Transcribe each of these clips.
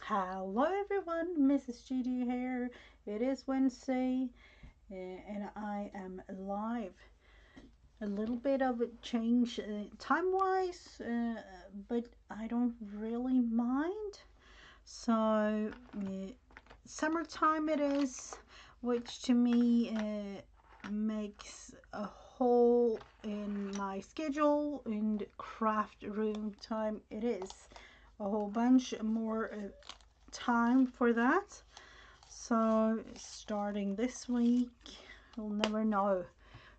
Hello everyone, Mrs. GD here. It is Wednesday and I am live. A little bit of a change time wise, but I don't really mind. So, summertime it is, which to me makes a hole in my schedule, and craft room time it is. A whole bunch more time for that. So starting this week, you'll never know.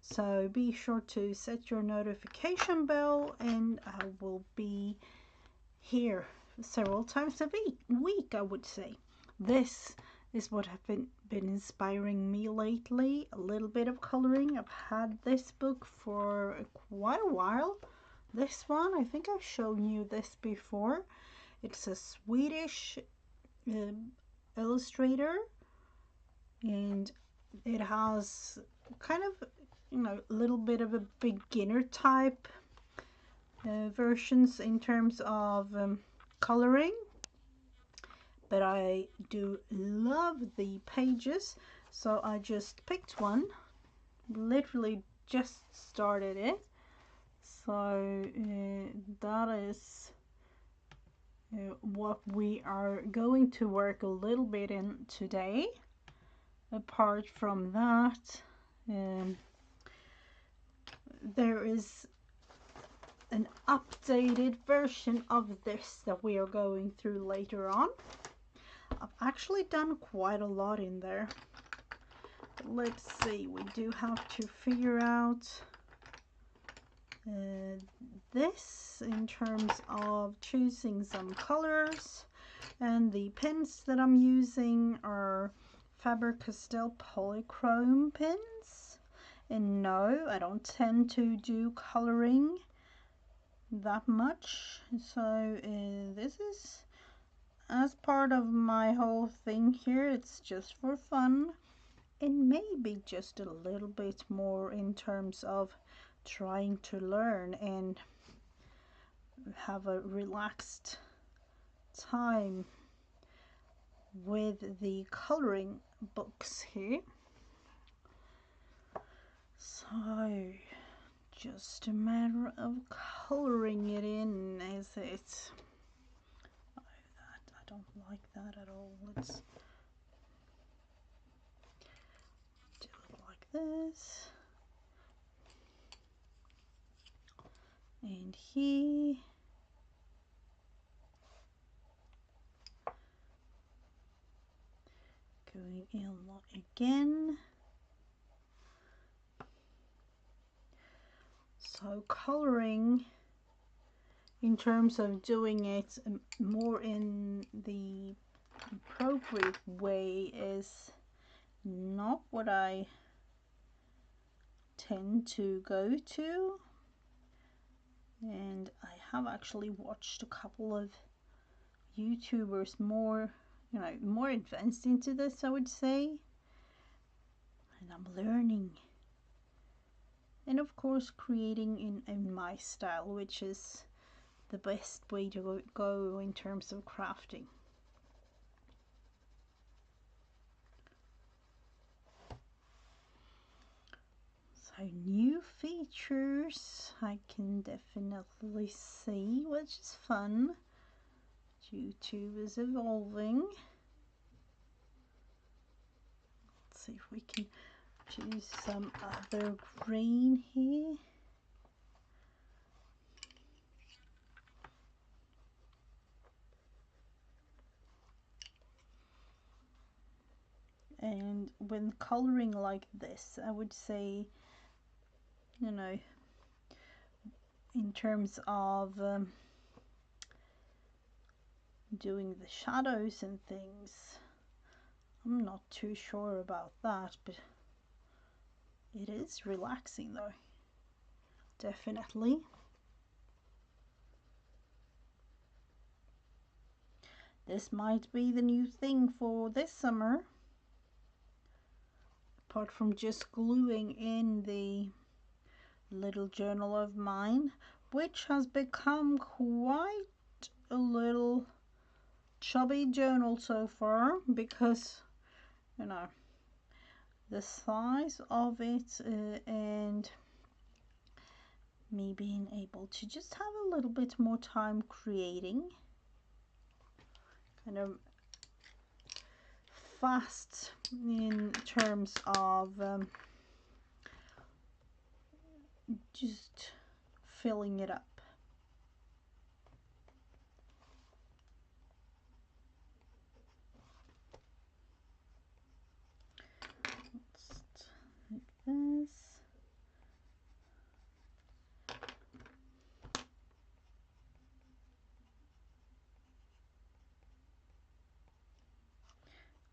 So be sure to set your notification bell, and I will be here several times a week, I would say. This is what have been inspiring me lately. A little bit of coloring. I've had this book for quite a while. This one, I think I've shown you this before. It's a Swedish um, illustrator, and it has kind of a little bit of a beginner type versions in terms of coloring, but I do love the pages, so I just picked one, literally just started it. So that is what we are going to work a little bit in today. Apart from that, there is an updated version of this that we are going through later on. I've actually done quite a lot in there. But let's see, we do have to figure out this in terms of choosing some colors, and the pens that I'm using are Faber-Castell polychrome pens. And no, I don't tend to do coloring that much, so this is as part of my whole thing here. It's just for fun, and maybe just a little bit more in terms of trying to learn and have a relaxed time with the coloring books here. So just a matter of coloring it in, as it. I don't like that at all. Let's do it like this. And here. Going in again. So coloring, in terms of doing it more in the appropriate way, is not what I tend to go to. And I have actually watched a couple of YouTubers more advanced into this, I would say, and I'm learning, and of course creating in my style, which is the best way to go in terms of crafting. So new features I can definitely see, which is fun. YouTube is evolving. Let's see if we can choose some other green here. And when coloring like this, I would say, in terms of doing the shadows and things, I'm not too sure about that, but it is relaxing though, definitely. This might be the new thing for this summer, apart from just gluing in the little journal of mine, which has become quite a little chubby journal so far, because you know the size of it, and me being able to just have a little bit more time creating, kind of fast in terms of just filling it up. Like this.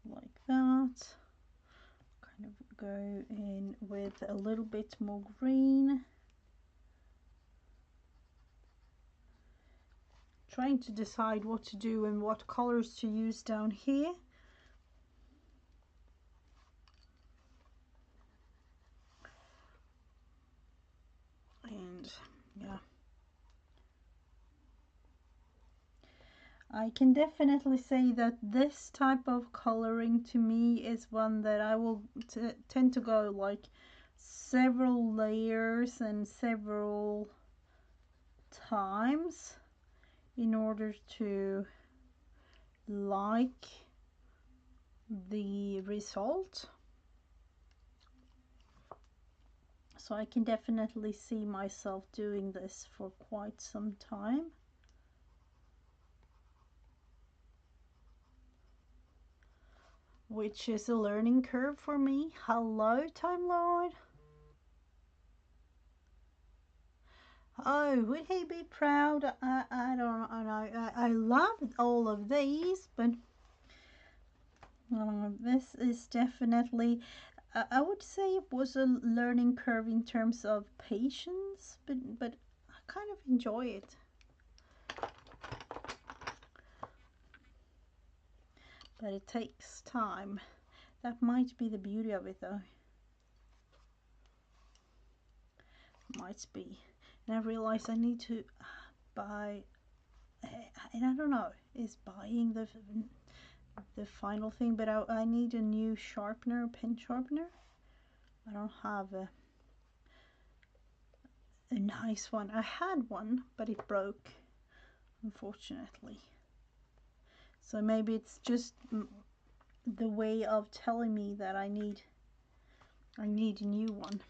Like that. Kind of go in with a little bit more green. Trying to decide what to do and what colors to use down here. And yeah, I can definitely say that this type of coloring to me is one that I will tend to go like several layers and several times in order to like the result. So I can definitely see myself doing this for quite some time. Which is a learning curve for me. Hello, Time Lord. Oh, would he be proud? I don't know. I love all of these, but this is definitely, I would say it was a learning curve in terms of patience, but I kind of enjoy it. But it takes time. That might be the beauty of it, though. Might be. And I realize I need to buy, and I don't know, is buying the final thing, but I need a new sharpener, pen sharpener. I don't have a nice one. I had one, but it broke, unfortunately. So maybe it's just the way of telling me that I need a new one.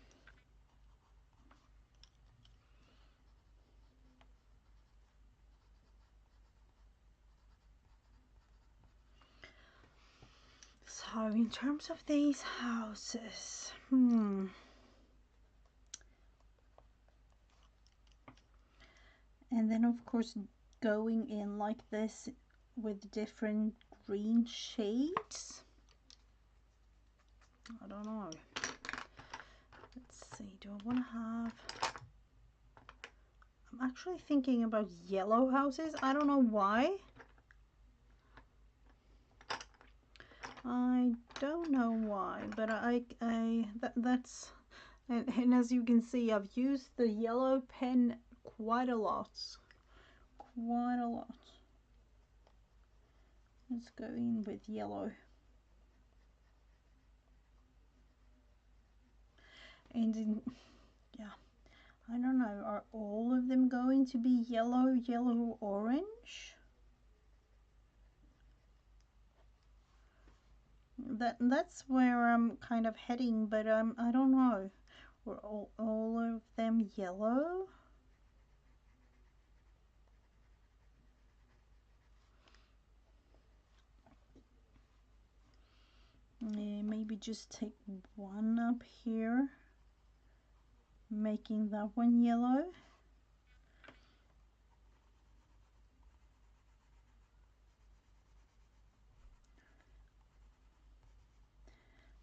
So in terms of these houses, and then of course going in like this with different green shades. I don't know. Let's see, do I want to have... I'm actually thinking about yellow houses. I don't know why. I don't know why, but that's... And as you can see, I've used the yellow pen quite a lot. Quite a lot. Let's go in with yellow. And in, yeah, I don't know, are all of them going to be yellow, yellow, orange? That's where I'm kind of heading, but I don't know. Were all of them yellow? Yeah, maybe just take one up here, making that one yellow.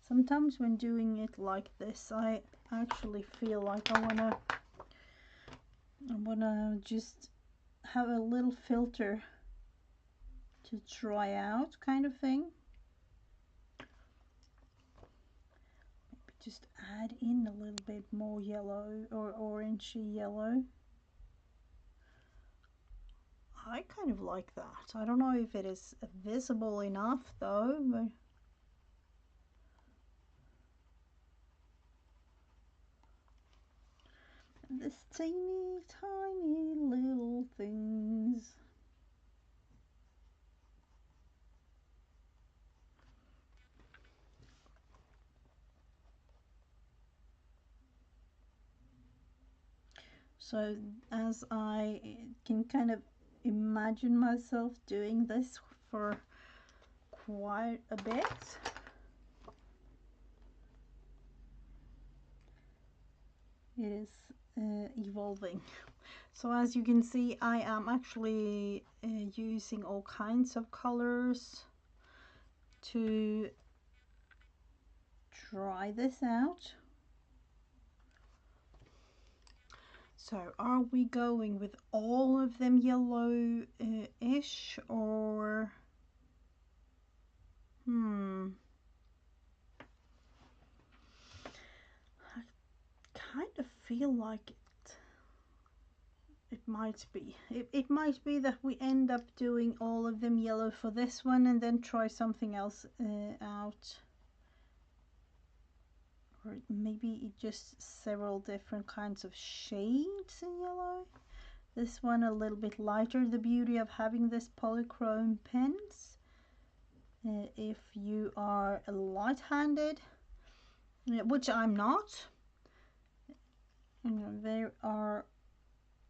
Sometimes when doing it like this, I actually feel like I wanna just have a little filter to try out, kind of thing. Maybe just add in a little bit more yellow or orangey yellow. I kind of like that. I don't know if it is visible enough though, but this teeny tiny little things. So as I can kind of imagine myself doing this for quite a bit. It is evolving. So as you can see, I am actually using all kinds of colors to try this out. So are we going with all of them yellow-ish or I kind of feel like it might be. It might be that we end up doing all of them yellow for this one and then try something else out. Or maybe just several different kinds of shades in yellow. This one a little bit lighter. The beauty of having this polychrome pens, if you are light-handed, which I'm not, there are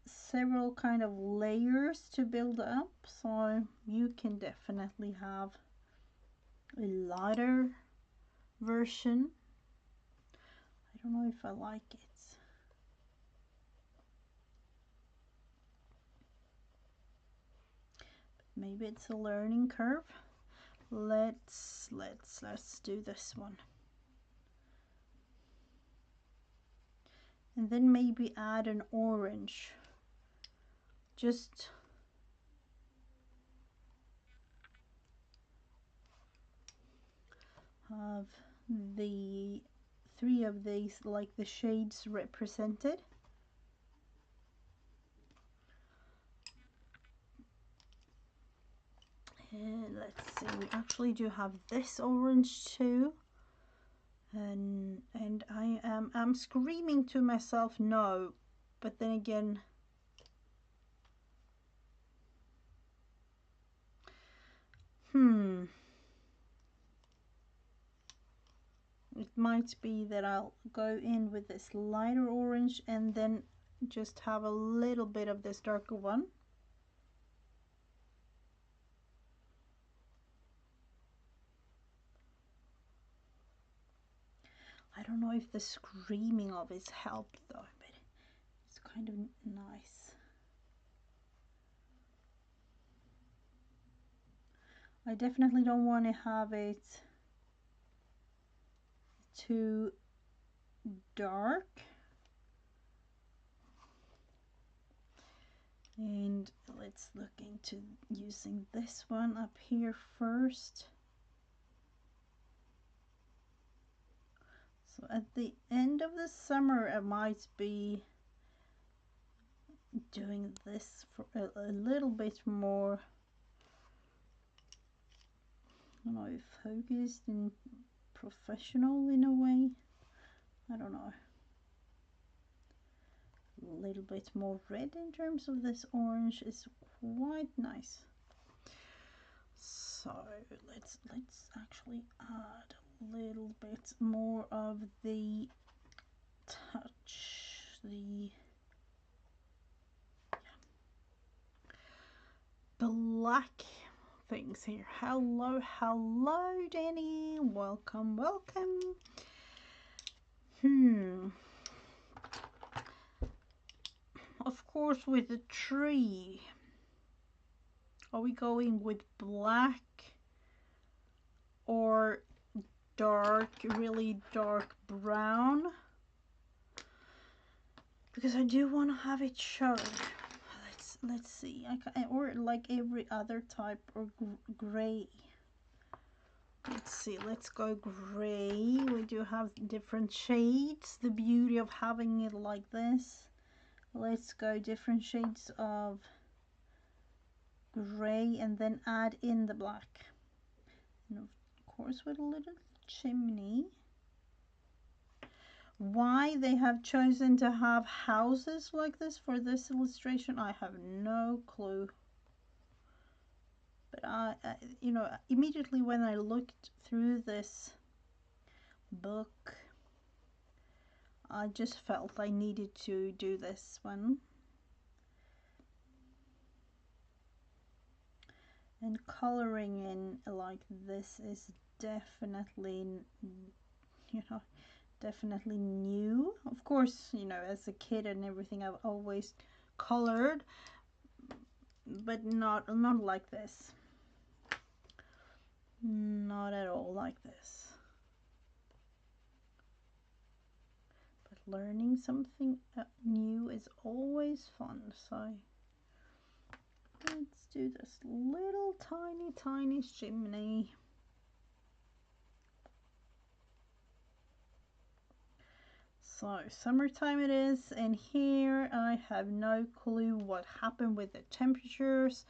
several kind of layers to build up, so you can definitely have a lighter version. I don't know if I like it. Maybe it's a learning curve. Let's do this one. And then maybe add an orange. Just have the three of these, like the shades represented. And let's see, we actually do have this orange too. And I'm screaming to myself no, but then again, it might be that I'll go in with this lighter orange and then just have a little bit of this darker one. I don't know if the screaming of it's helped though, but it's kind of nice. I definitely don't want to have it too dark. And let's look into using this one up here first. So at the end of the summer, I might be doing this for a little bit more, I don't know, focused and professional in a way. I don't know. A little bit more red in terms of this orange is quite nice. So let's actually add a little bit more of the touch, the black things here. Hello, Danny. Welcome. Of course, with the tree, are we going with black or dark, really dark brown? Because I do want to have it show. Let's see. Or like every other type, or gray. Let's see, let's go gray. We do have different shades. The beauty of having it like this. Let's go different shades of gray and then add in the black. And of course with a little chimney. Why they have chosen to have houses like this for this illustration, I have no clue. But you know, immediately when I looked through this book, I just felt I needed to do this one. And coloring in like this is definitely, you know, definitely new. Of course, you know, as a kid and everything, I've always colored, but not like this. Not at all like this. But learning something new is always fun. So let's do this little tiny chimney. So summertime it is, and here I have no clue what happened with the temperatures.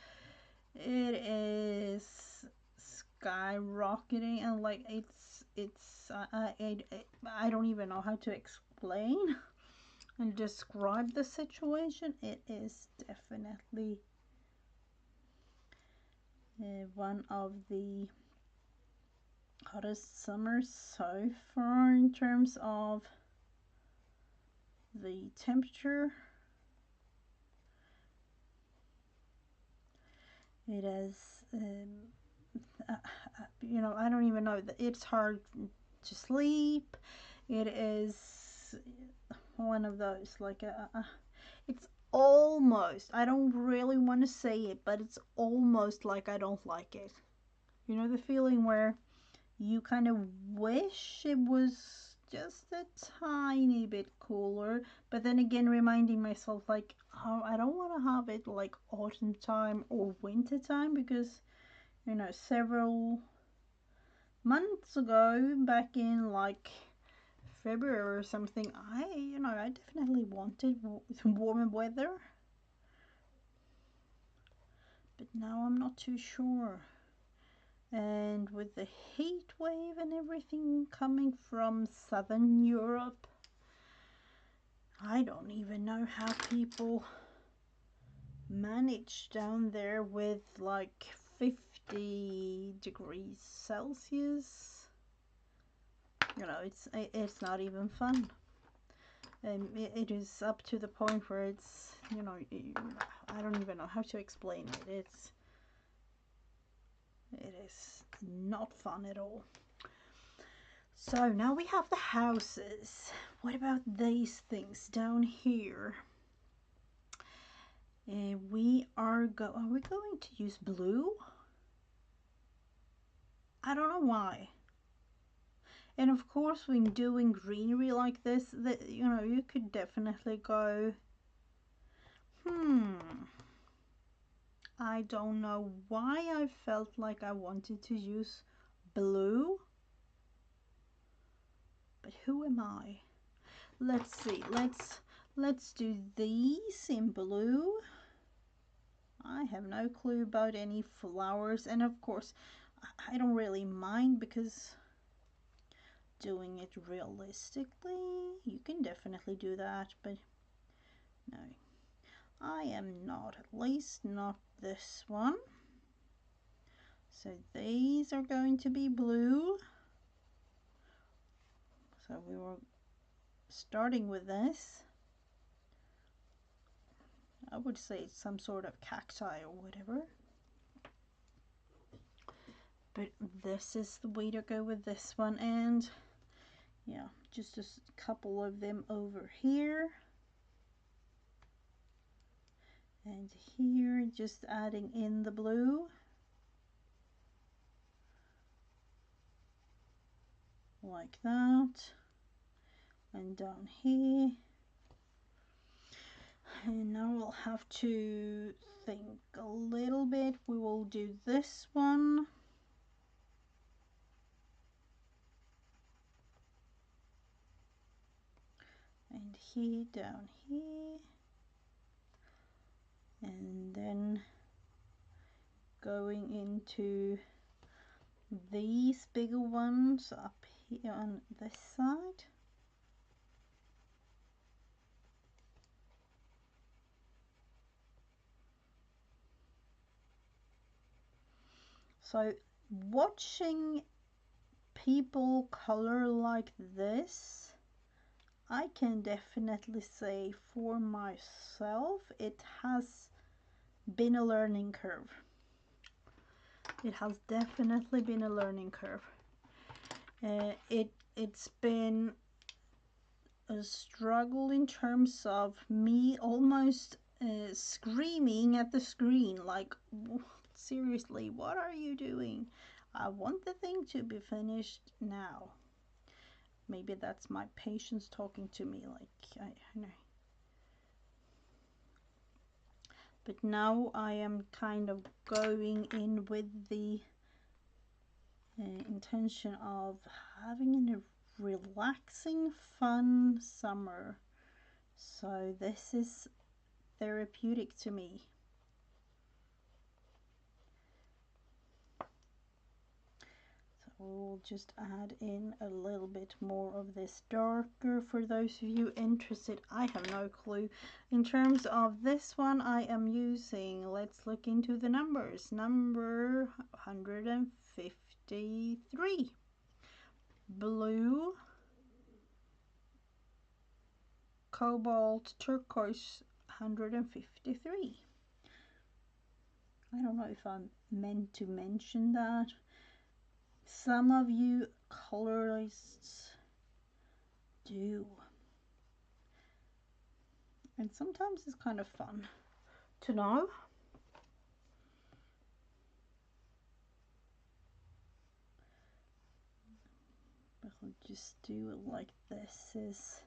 It is skyrocketing, and like I don't even know how to explain and describe the situation. It is definitely one of the hottest summers so far in terms of the temperature. It is, you know, I don't even know. It's hard to sleep. It is one of those, like, it's almost, I don't really want to say it, but it's almost like I don't like it. You know, the feeling where you kind of wish it was just a tiny bit cooler, but then again reminding myself like, oh, I don't want to have it like autumn time or winter time, because you know, several months ago, back in like February or something, I definitely wanted warmer weather, but now I'm not too sure. And with the heat wave and everything coming from Southern Europe, I don't even know how people manage down there with like 50 degrees Celsius. You know, it's not even fun. It is up to the point where it's, you know, I don't even know how to explain it. It is not fun at all. So now we have the houses. What about these things down here? Are we going to use blue? I don't know why. And of course, when doing greenery like this, that you know, you could definitely go, I don't know why I felt like I wanted to use blue, but who am I? Let's see. Let's do these in blue. I have no clue about any flowers, and of course I don't really mind, because doing it realistically, you can definitely do that, but no, I am not, at least not this one. So these are going to be blue. So we were starting with this. I would say it's some sort of cacti or whatever. But this is the way to go with this one. And yeah, just a couple of them over here. And here, just adding in the blue. Like that. And down here. And now we'll have to think a little bit. We will do this one. And here, down here. And then going into these bigger ones up here on this side. So watching people color like this, I can definitely say for myself it has been a learning curve. It has definitely been a learning curve. It's been a struggle in terms of me almost screaming at the screen like, seriously, what are you doing? I want the thing to be finished now. Maybe that's my patience talking to me, like, I know. But now I am kind of going in with the intention of having a relaxing, fun summer. So this is therapeutic to me. So we'll just add in a little bit more of this darker for those of you interested. I have no clue. In terms of this one, I am using, let's look into the numbers. Number 153. Blue, cobalt, turquoise, 153. I don't know if I'm meant to mention that. Some of you colorists do. And sometimes it's kind of fun to know. But I'll just do it like this. Is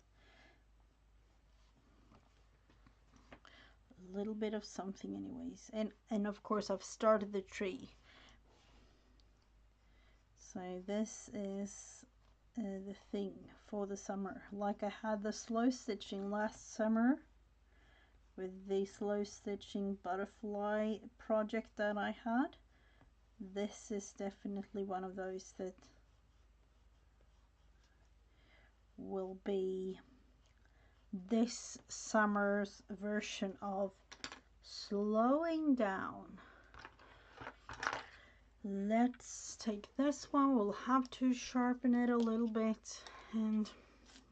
a little bit of something anyways. And of course I've started the tree. So this is the thing for the summer. Like I had the slow stitching last summer with the slow stitching butterfly project that I had. This is definitely one of those that will be this summer's version of slowing down. Let's take this one. We'll have to sharpen it a little bit and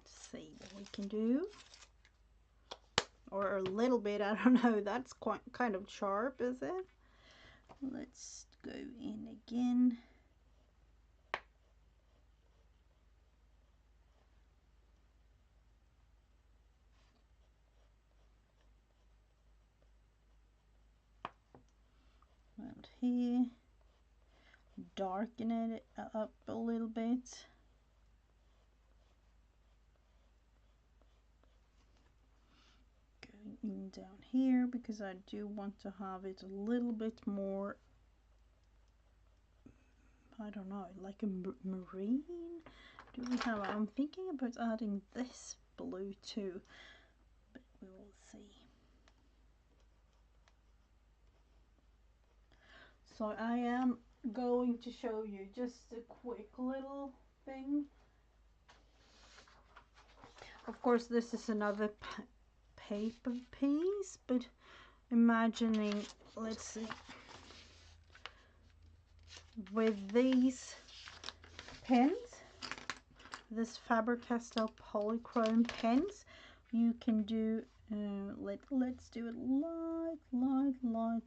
see what we can do. Or a little bit, I don't know. That's quite kind of sharp, is it? Let's go in again. Around here. Darken it up a little bit. Going in down here because I do want to have it a little bit more, I don't know, like a marine. Do we have, I'm thinking about adding this blue too, but we will see. So I am going to show you just a quick little thing. Of course this is another paper piece, but imagining, let's see, with these pens, this Faber-Castell polychrome pens, you can do let's do it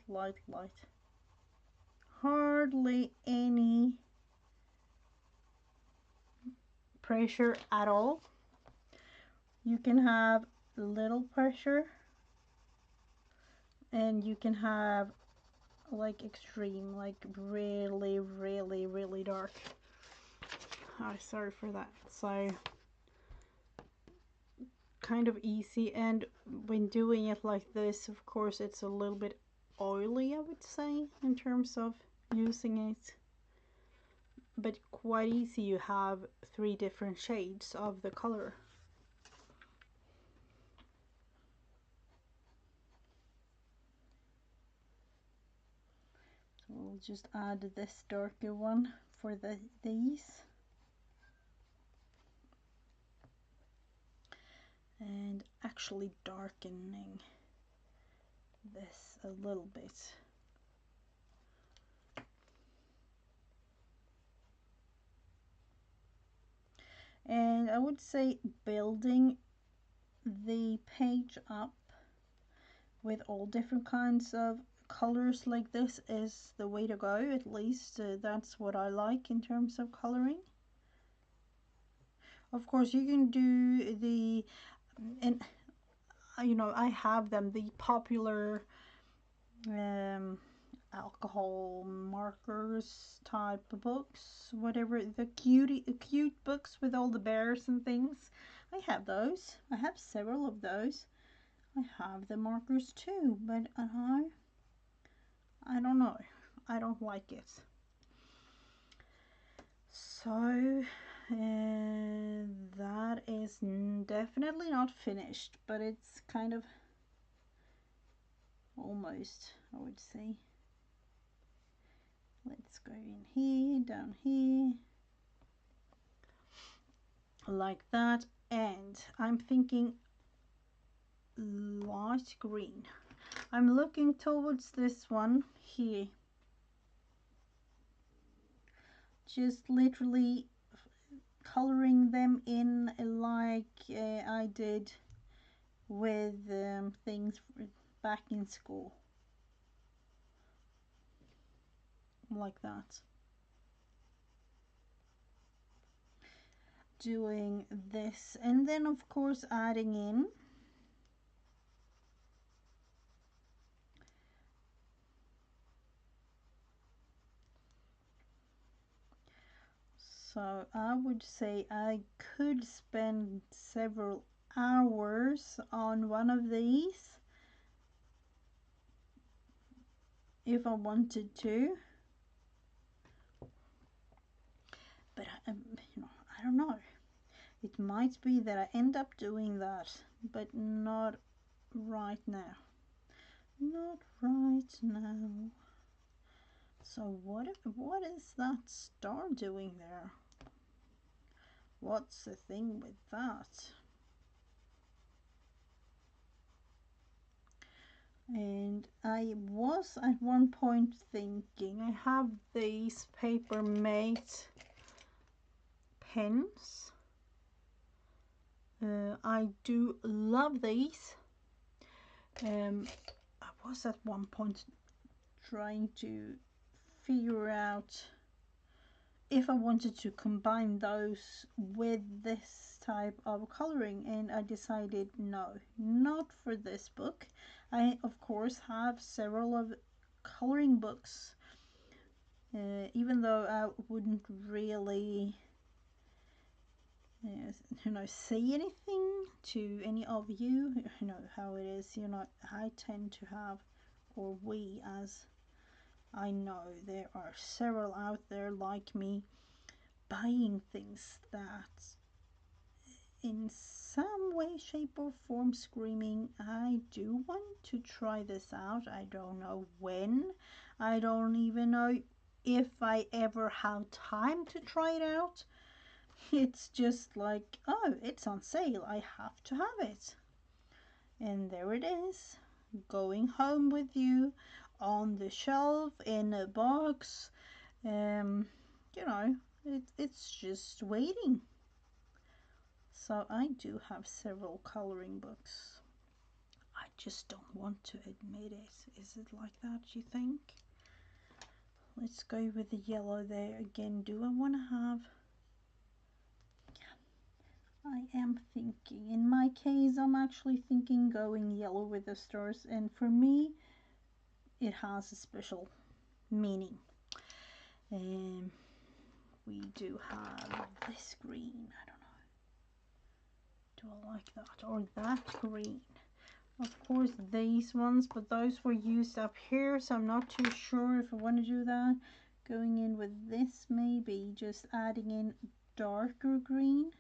light. Hardly any pressure at all. You can have little pressure and you can have like extreme, like really dark. Oh, sorry for that. So kind of easy, and when doing it like this, of course it's a little bit oily, I would say, in terms of using it, but quite easy. You have 3 different shades of the color. So we'll just add this darker one for these. And actually darkening this a little bit. And I would say building the page up with all different kinds of colors like this is the way to go. At least that's what I like in terms of coloring. Of course you can do the, and you know, I have them, the popular alcohol markers type of books, whatever, the cute books with all the bears and things. I have those. I have several of those. I have the markers too, but I don't know. I don't like it. So that is definitely not finished, but it's kind of almost, I would say. Let's go in here, down here, like that. And I'm thinking light green. I'm looking towards this one here, just literally coloring them in like I did with things back in school, like that. Doing this, and then of course adding in so I would say I could spend several hours on one of these if I wanted to, but you know, I don't know. It might be that I end up doing that, but not right now. Not right now. So what is that star doing there? What's the thing with that? And I was at one point thinking, I have these paper mate pens. I do love these. I was at one point trying to figure out if I wanted to combine those with this type of coloring, and I decided no, not for this book. I of course have several of coloring books, even though I wouldn't really you know, say anything to any of you. You know how it is, you know, I tend to have, or we, as I know there are several out there like me, buying things that in some way, shape or form screaming, I do want to try this out. I don't know when. I don't even know if I ever have time to try it out. It's just like, oh, it's on sale, I have to have it. And there it is, going home with you on the shelf in a box. You know, it's just waiting. So I do have several coloring books. I just don't want to admit it. Is it like that, you think? Let's go with the yellow there again. Do I want to have... I am thinking, in my case, I'm actually thinking going yellow with the stars, and for me, it has a special meaning. We do have this green. I don't know. Do I like that or that green? Of course, these ones, but those were used up here, so I'm not too sure if I want to do that. Going in with this, maybe just adding in darker green.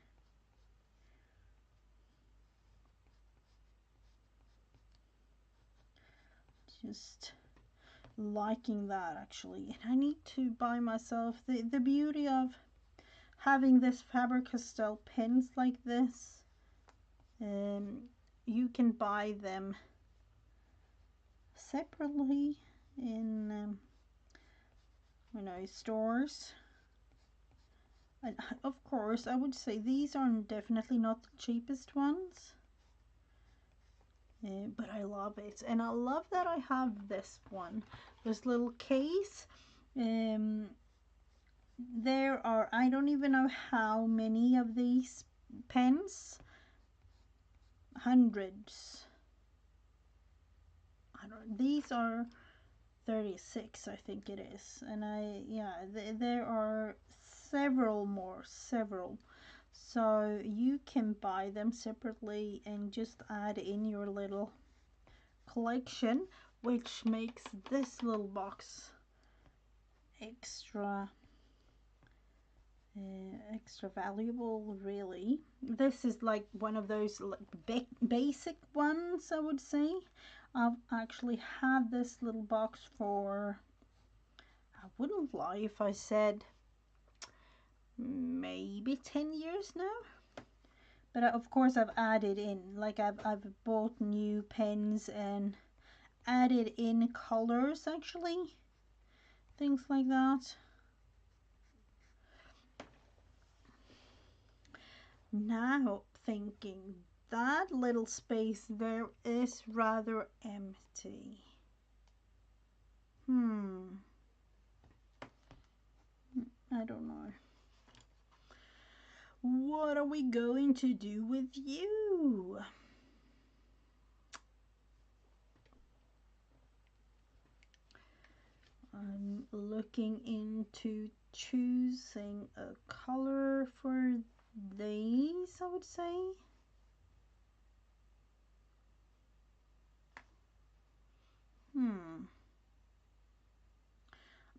Just liking that actually. And I need to buy myself the beauty of having this Faber-Castell pins like this. You can buy them separately in stores. And of course, I would say these are definitely not the cheapest ones. But I love it, and I love that I have this one, this little case. There are, I don't even know how many of these pens, hundreds. These are 36, I think it is, and there are several more, so you can buy them separately and just add in your little collection, which makes this little box extra valuable, really. This is like one of those like basic ones, I would say. I've actually had this little box for, I wouldn't lie if I said maybe 10 years now. But of course I've added in, like I've bought new pens and added in colors, actually, things like that. Now thinking, that little space there is rather empty. I don't know. What are we going to do with you? I'm looking into choosing a color for these, I would say.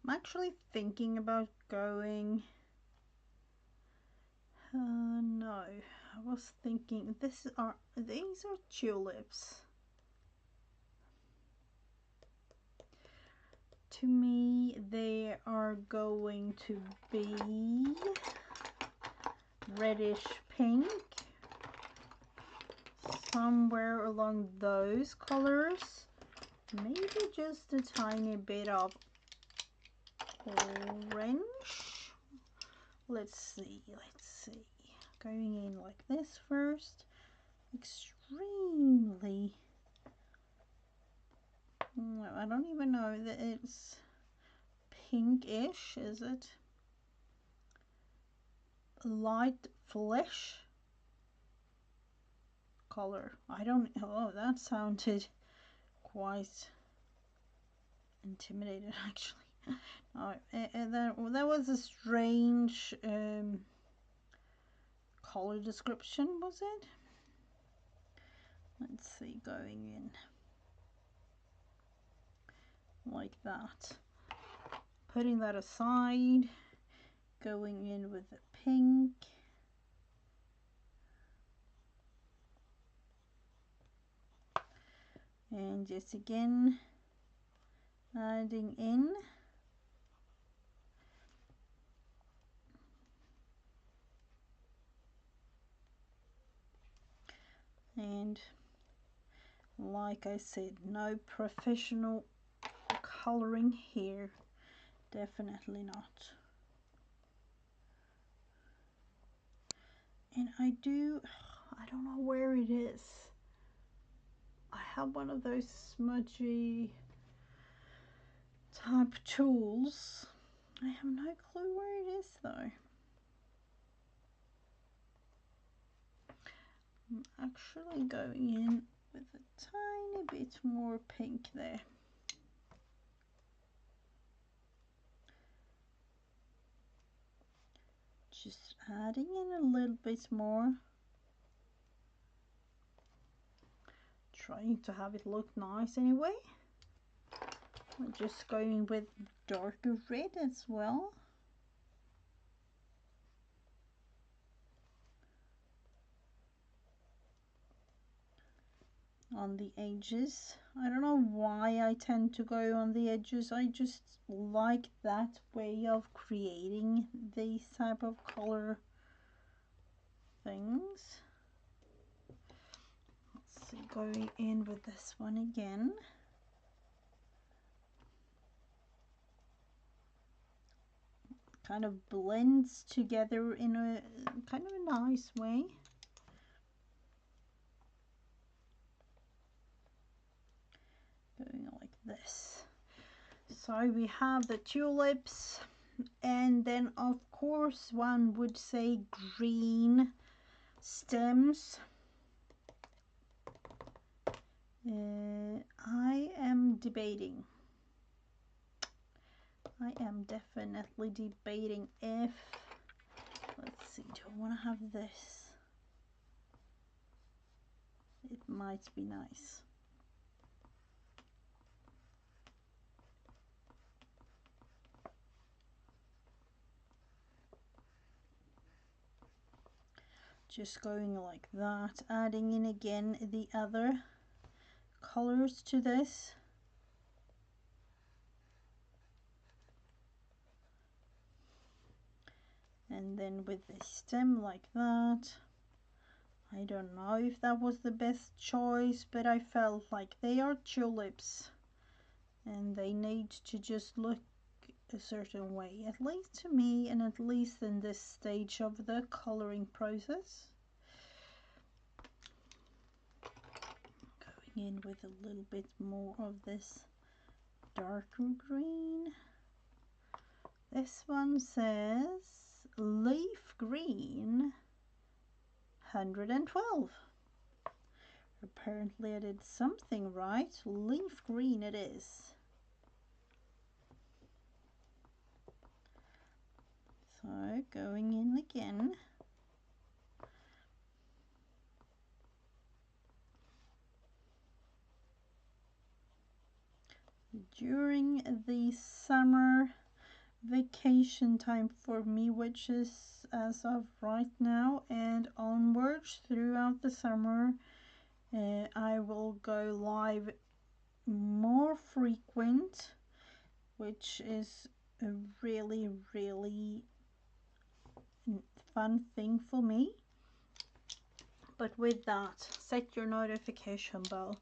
I'm actually thinking about going, no, I was thinking these are tulips. To me, they are going to be reddish pink, somewhere along those colors. Maybe just a tiny bit of orange. Let's see. Going in like this first. Extremely, I don't even know that it's pinkish, is it? Light flesh color. I don't, oh, that sounded quite intimidating, actually. That was a strange color description, was it? Let's see, going in like that. Putting that aside, going in with the pink. And just again, adding in. And like I said, no professional coloring here, definitely not. And I don't know where it is. I have one of those smudgy type tools. I have no clue where it is though. I'm actually going in with a tiny bit more pink there. Just adding in a little bit more. Trying to have it look nice anyway. I'm just going with darker red as well. on the edges. I don't know why I tend to go on the edges. I just like that way of creating these type of color things. Let's see, going in with this one again. Kind of blends together in a kind of a nice way. Going like this. So we have the tulips, and then of course one would say green stems. I am debating. I am definitely debating if, let's see, do I want to have this? It might be nice. Just going like that, adding in again the other colors to this. And then with the stem like that. I don't know if that was the best choice, but I felt like they are tulips and they need to just look a certain way, at least to me, and at least in this stage of the coloring process. Going in with a little bit more of this darker green. This one says leaf green 112. Apparently I did something right. Leaf green it is. So going in again. During the summer vacation time for me, which is as of right now and onwards throughout the summer, I will go live more frequent, which is a really fun thing for me. But with that, set your notification bell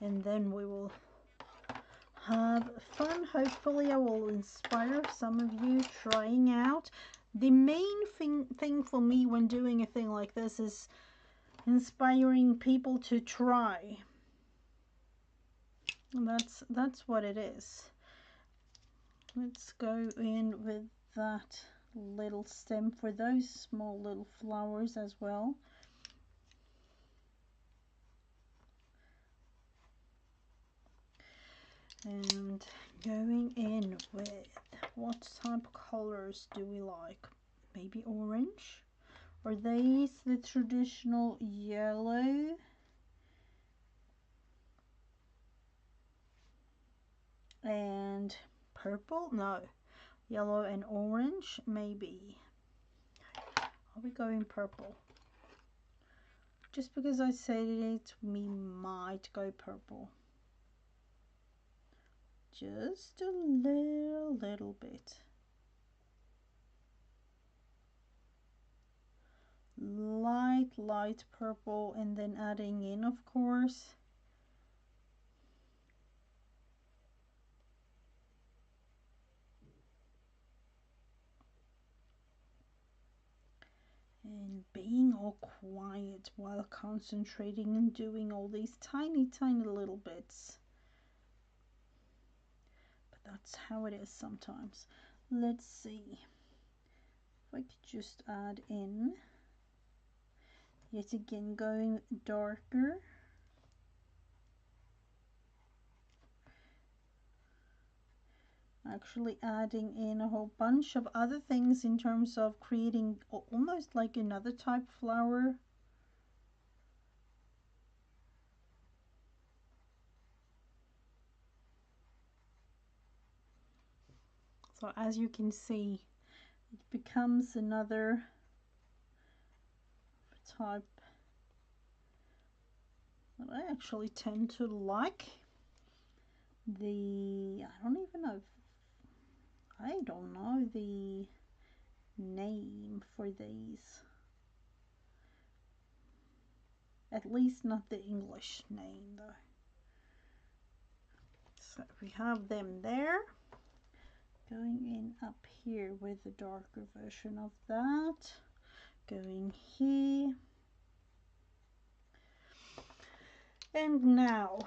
and then we will have fun. Hopefully I will inspire some of you trying out. The main thing for me when doing a thing like this is inspiring people to try. And that's what it is. Let's go in with that little stem for those small little flowers as well. And going in with what type of colors do we like? Maybe orange? Are these the traditional yellow? And purple? No. Yellow and orange? Maybe. Are we going purple? Just because I said it, we might go purple. Just a little bit. Light purple, and then adding in, of course, and being all quiet while concentrating and doing all these tiny little bits. But that's how it is sometimes. Let's see if I could just add in, yet again going darker. Actually adding in a whole bunch of other things in terms of creating almost like another type flower. So as you can see, it becomes another type But I actually tend to like the, I don't even know, I don't know the name for these. At least not the English name though. So we have them there. Going in up here with the darker version of that. Going here. And now,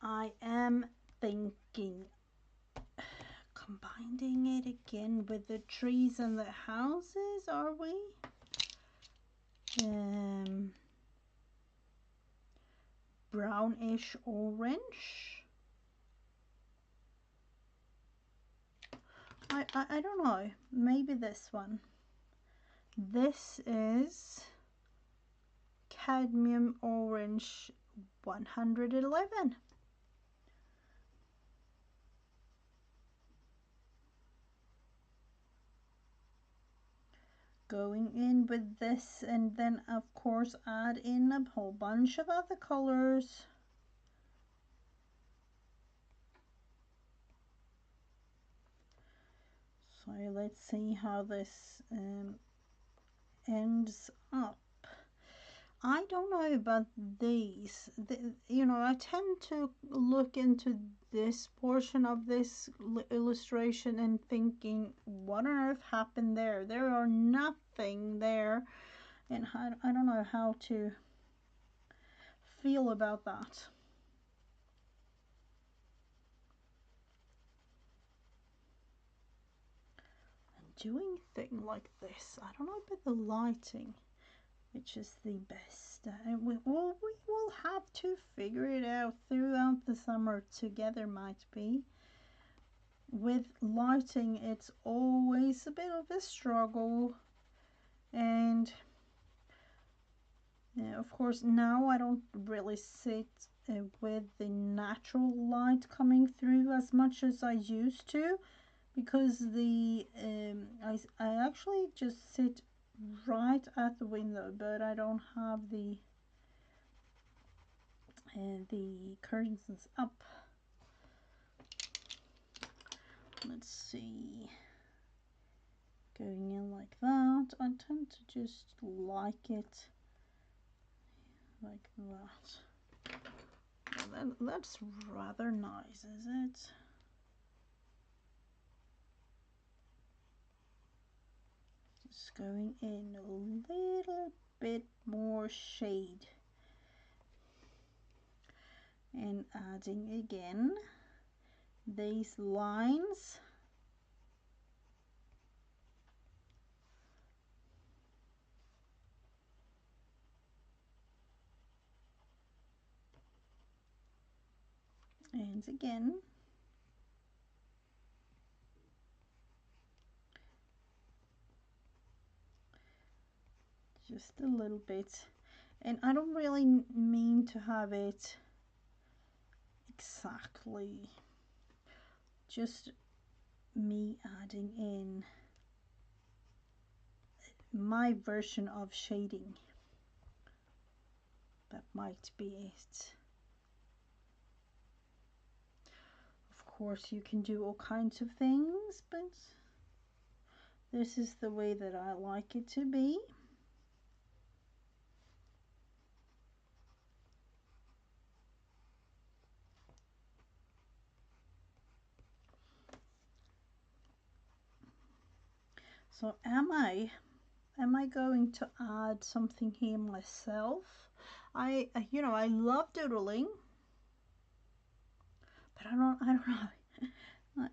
I am thinking combining it again with the trees and the houses, are we? Brownish orange. I don't know, maybe this one. This is cadmium orange 111. Going in with this, and then of course add in a whole bunch of other colors. So let's see how this ends up. I don't know about these. You know, I tend to look into this portion of this illustration and thinking, what on earth happened there? There are nothing there. And I don't know how to feel about that. Doing a thing like this, I don't know about the lighting, which is the best. And we will have to figure it out throughout the summer together, might be. With lighting, it's always a bit of a struggle, and of course now I don't really sit with the natural light coming through as much as I used to, because the I actually just sit right at the window, but I don't have the curtains up. Let's see, going in like that. I tend to just like it like that. That's rather nice, is it? Just going in a little bit more shade and adding again these lines. And again, just a little bit. And I don't really mean to have it exactly, just me adding in my version of shading. That might be it. Of course you can do all kinds of things, but this is the way that I like it to be. So am I going to add something here myself? I you know, I love doodling, but I don't know.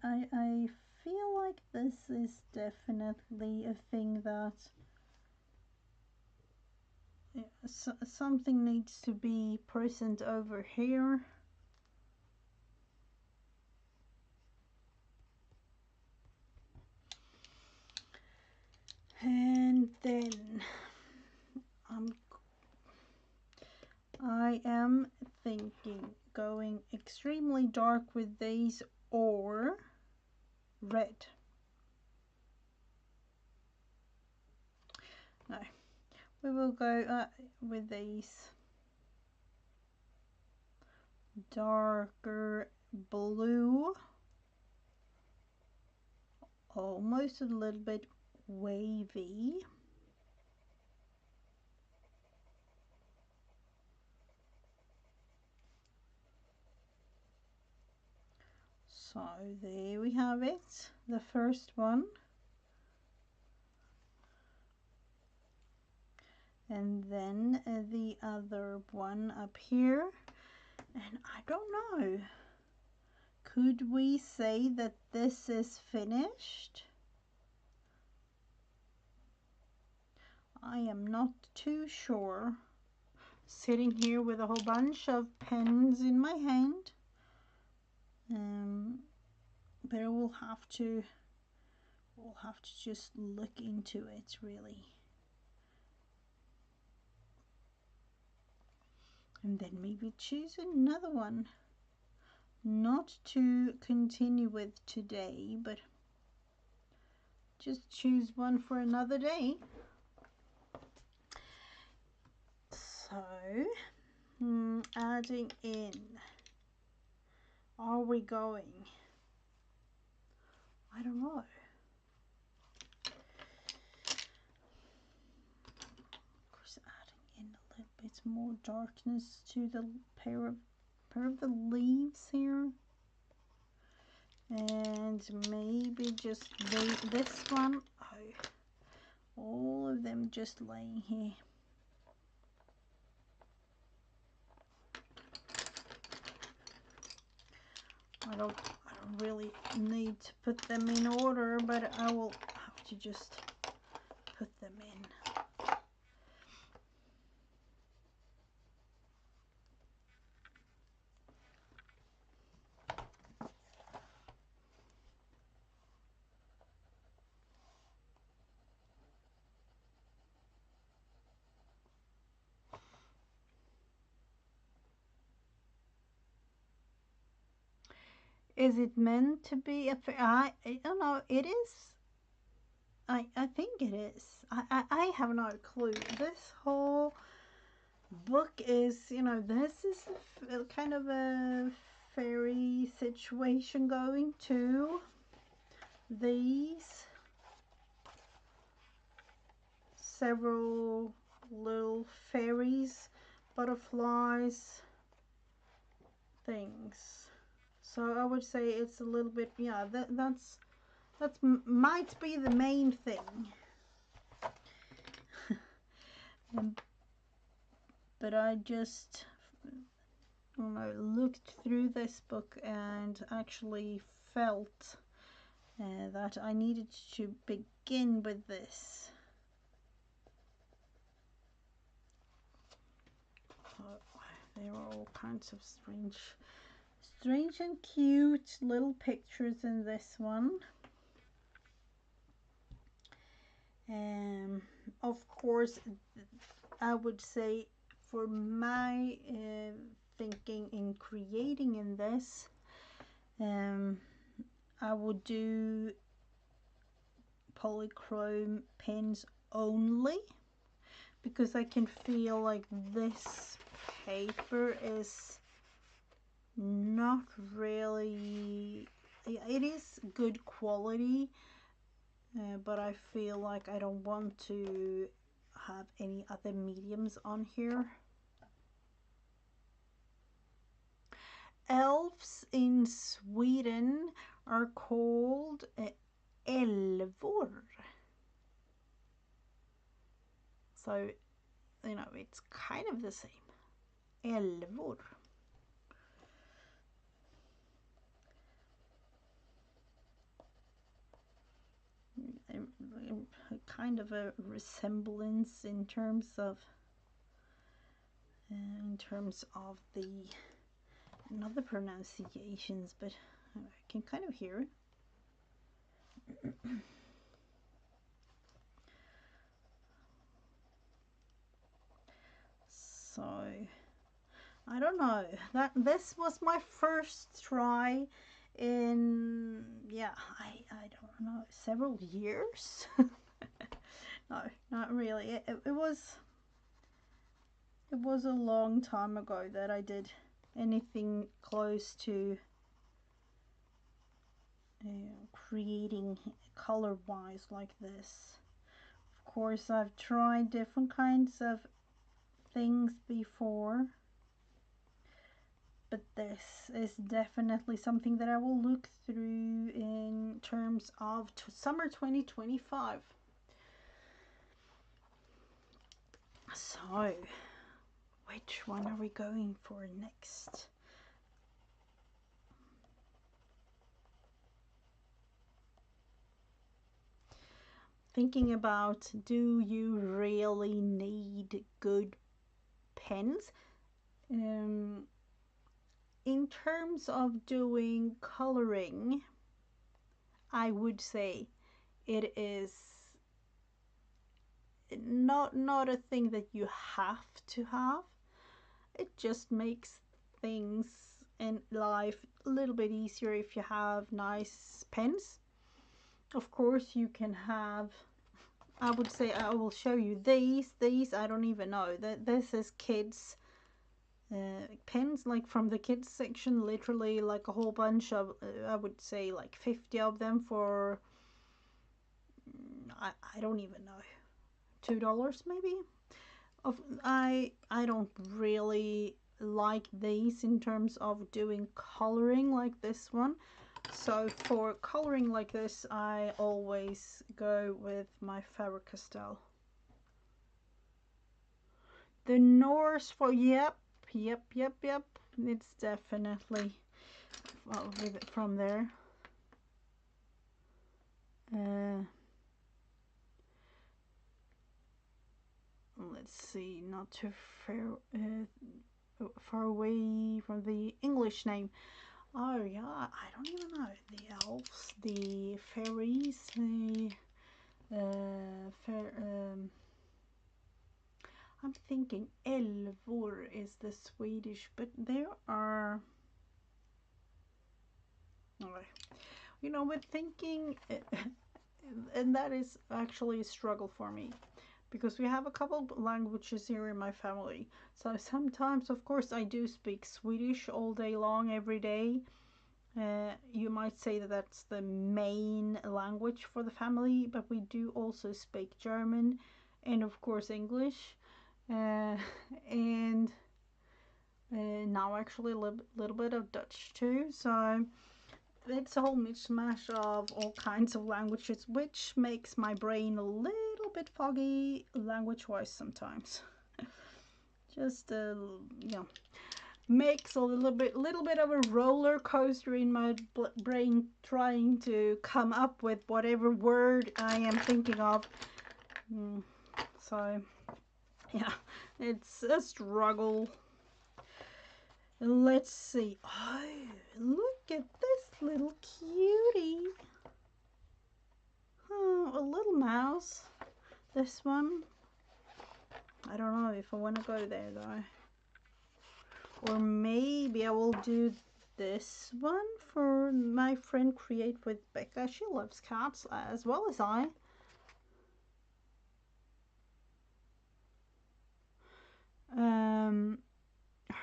I feel like this is definitely a thing that something needs to be present over here. And then I am thinking going extremely dark with these, or red. No, we will go with these darker blue, almost a little bit wavy. So there we have it, the first one. And then the other one up here. And I don't know, could we say that this is finished? I am not too sure. Sitting here with a whole bunch of pens in my hand. But we'll have to just look into it really. And then maybe choose another one. Not to continue with today, but just choose one for another day. So, adding in, are we going? I don't know. Of course, adding in a little bit more darkness to the pair of the leaves here. And maybe just this one. Oh, all of them just laying here. I don't really need to put them in order, but I will have to just put them in. Is it meant to be a fair? I don't know. It is. I think it is. I have no clue. This whole book is, you know, this is a kind of a fairy situation going to these several little fairies, butterflies, things. So I would say it's a little bit, yeah, that's might be the main thing. But I just, when I looked through this book and actually felt that I needed to begin with this. There are all kinds of strange and cute little pictures in this one. Of course, I would say for my thinking in creating in this, I would do polychrome pens only, because I can feel like this paper is not really, it is good quality, but I feel like I don't want to have any other mediums on here. Elves in Sweden are called älvor. So, you know, it's kind of the same. Älvor. Kind of a resemblance in terms of the not the pronunciations, but I can kind of hear it. So I don't know, that this was my first try in, yeah, I don't know, several years. No, not really. It was It was a long time ago that I did anything close to creating color wise like this. Of course, I've tried different kinds of things before, but this is definitely something that I will look through in terms of summer 2025. So, which one are we going for next? Thinking about, do you really need good pens? In terms of doing coloring, I would say it is not a thing that you have to have. It just makes things in life a little bit easier if you have nice pens. Of course, you can have, I would say, I will show you these I don't even know that this is kids pens, like from the kids section, literally like a whole bunch of I would say like 50 of them for I don't even know, $2 maybe. I don't really like these in terms of doing coloring like this one. So for coloring like this, I always go with my Faber-Castell. The Norse for yep. It's definitely from there. Let's see, not too far away from the English name. Oh yeah, I don't even know. The elves, the fairies, the I'm thinking Elvor is the Swedish, but there are. You know, with thinking, and that is actually a struggle for me because we have a couple languages here in my family. So sometimes, of course, I do speak Swedish all day long, every day. You might say that that's the main language for the family, but we do also speak German and, of course, English. And now actually a little bit of Dutch too. So it's a whole mishmash of all kinds of languages, which makes my brain a little bit foggy language-wise sometimes. Just makes a little bit of a roller coaster in my brain, trying to come up with whatever word I am thinking of. So yeah, it's a struggle. Let's see. Oh, look at this little cutie. Oh, a little mouse. This one. I don't know if I want to go there though. Or maybe I will do this one for my friend Create with Becca. She loves cats as well as I.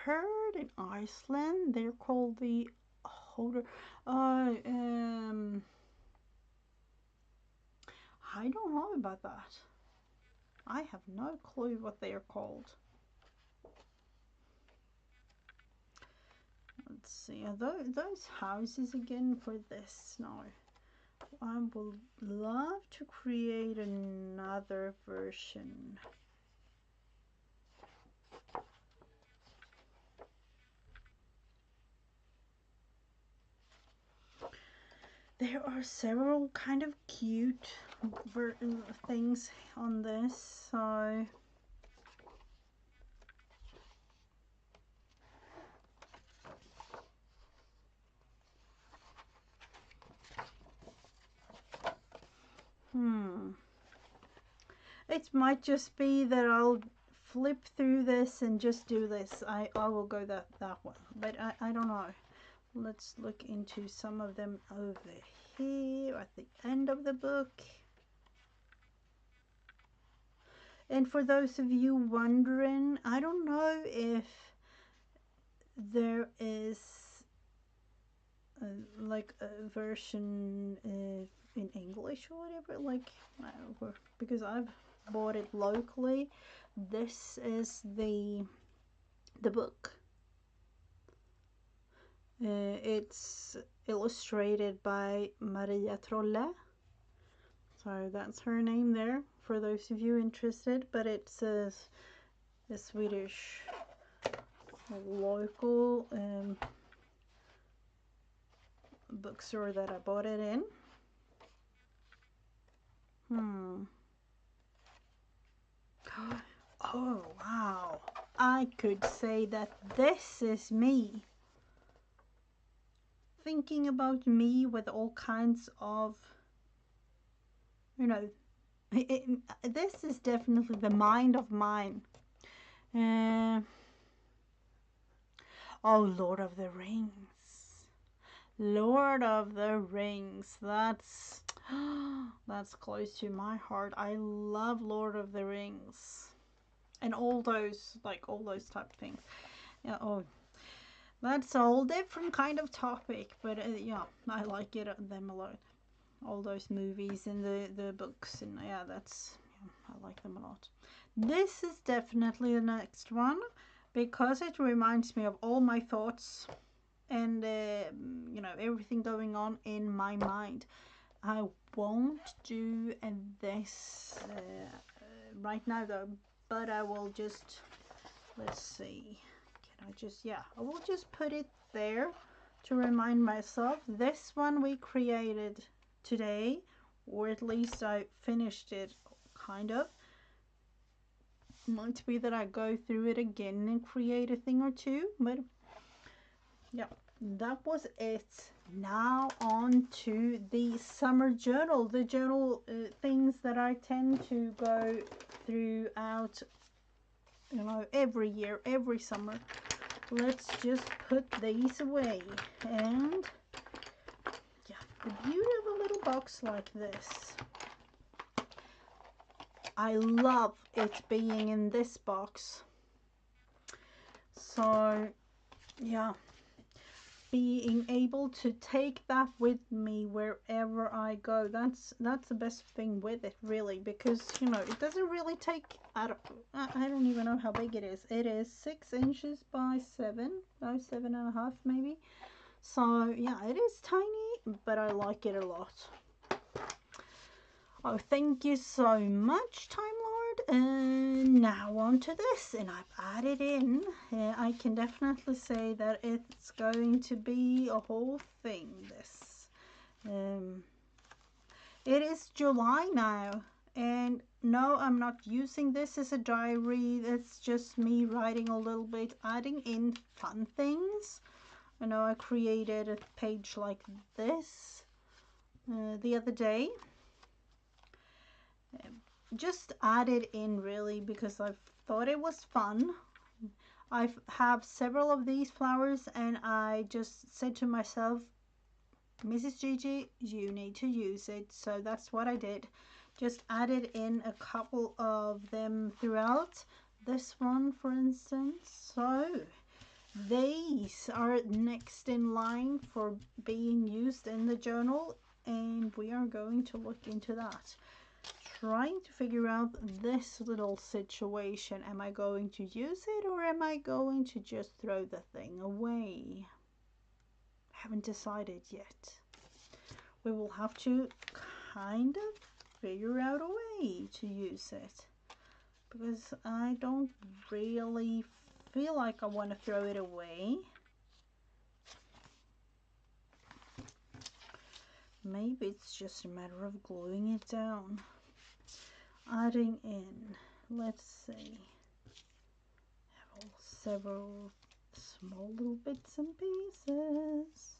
Heard in Iceland they're called the holder. I don't know about that. I have no clue what they are called. Let's see, are those houses again for this? No. I would love to create another version. There are several kind of cute things on this, so it might just be that I'll flip through this and just do this. I will go that one, but I don't know. Let's look into some of them over here at the end of the book. And for those of you wondering, I don't know if there is like a version in English or whatever, like because I've bought it locally. This is the book. It's illustrated by Maria Trolle, so that's her name there for those of you interested. But it's a Swedish local bookstore that I bought it in. Oh wow, I could say that this is me, thinking about me with all kinds of, you know, this is definitely the mind of mine. Oh, Lord of the Rings. Lord of the Rings. That's close to my heart. I love Lord of the Rings. And all those type of things. Yeah, oh, that's a whole different kind of topic, but yeah, I like them a lot. All those movies and the books, and yeah, I like them a lot. This is definitely the next one because it reminds me of all my thoughts and everything going on in my mind. I won't do this right now though, but I will just, let's see, I will just put it there to remind myself. This one we created today, or at least I finished it, kind of. Might be that I go through it again and create a thing or two, but yeah, that was it. Now on to the summer journal, the journal things that I tend to go throughout, every year, every summer. Let's just put these away. And yeah, the beauty of a little box like this, I love it being in this box. So yeah, being able to take that with me wherever I go, that's the best thing with it, really, because it doesn't really take, I don't even know how big it is. It is 6 inches by 7.5 maybe. So yeah, it is tiny, but I like it a lot. Oh, thank you so much, Time Lord. And now on to this, and I've added in. I can definitely say that it's going to be a whole thing. This. It is July now, and no, I'm not using this as a diary. It's just me writing a little bit, adding in fun things. I know I created a page like this the other day. Just added in, really, because I thought it was fun. I have several of these flowers, and I just said to myself, Mrs. Gigi, you need to use it. So that's what I did. Just added in a couple of them throughout. This one, for instance. So these are next in line for being used in the journal, and we are going to look into that. Trying to figure out this little situation. Am I going to use it, or am I going to just throw the thing away? Haven't decided yet. We will have to kind of figure out a way to use it, because I don't really feel like I want to throw it away. Maybe it's just a matter of gluing it down. Adding in, let's see, several small little bits and pieces.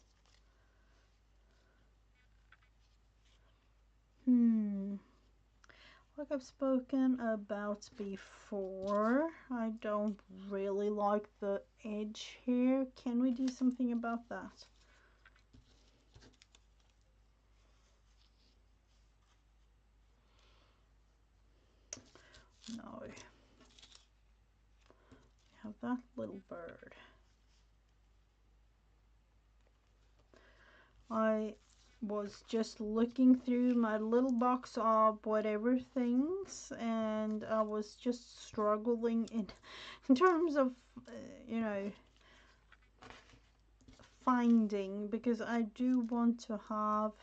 Like I've spoken about before, I don't really like the edge here. Can we do something about that? Now we have that little bird. I was just looking through my little box of whatever things, and I was just struggling in terms of you know, finding, because I do want to have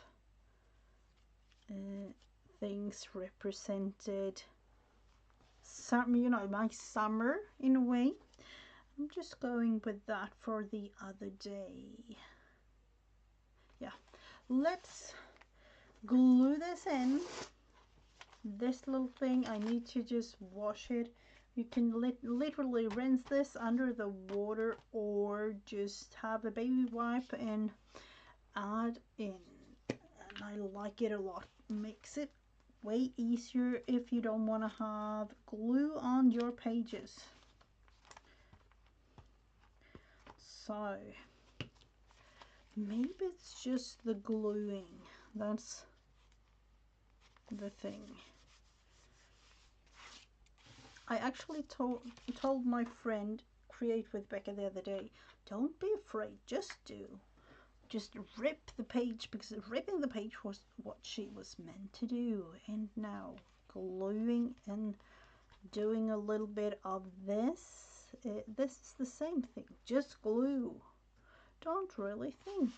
things represented, some, you know, my summer in a way. I'm just going with that for the other day. Yeah, let's glue this in. This little thing, I need to just wash it. You can literally rinse this under the water, or just have a baby wipe and add in. And I like it a lot. Makes it way easier if you don't want to have glue on your pages. So maybe it's just the gluing that's the thing. I actually told my friend Create with Becca the other day, don't be afraid, just rip the page, because ripping the page was what she was meant to do. And now gluing and doing a little bit of this, this is the same thing, just glue. Don't really think.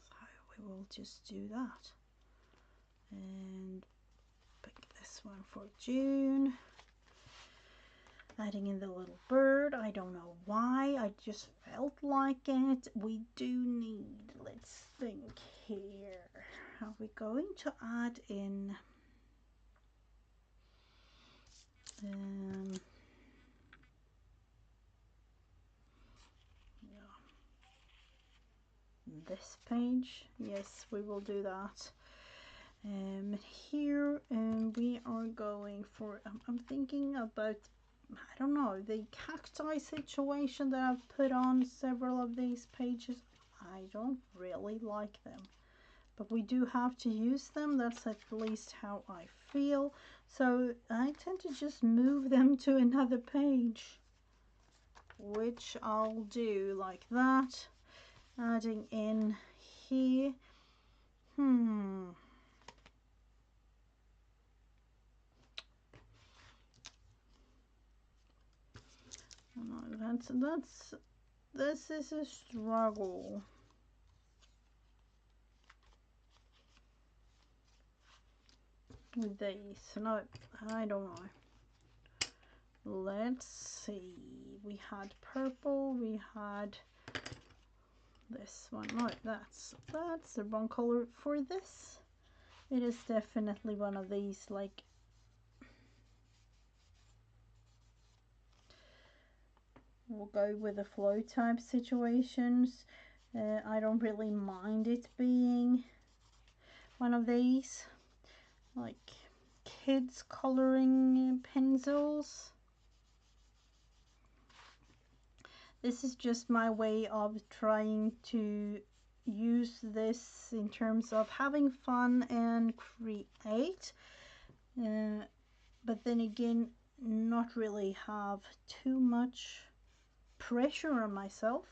So we will just do that and pick this one for June. Adding in the little bird. I don't know why, I just felt like it. We do need, let's think here, are we going to add in this page? Yes, we will do that. Here, we are going for, I'm thinking about, I don't know, the cacti situation that I've put on several of these pages. I don't really like them, but we do have to use them. That's at least how I feel. So I tend to just move them to another page, which I'll do like that. Adding in here. No, this is a struggle. With these. No, I don't know. Let's see. We had purple, we had this one. No, that's the wrong color for this. It is definitely one of these, like, we'll go with the flow type situations. I don't really mind it being one of these, like kids coloring pencils. This is just my way of trying to use this in terms of having fun and create, but then again, not really have too much pressure on myself.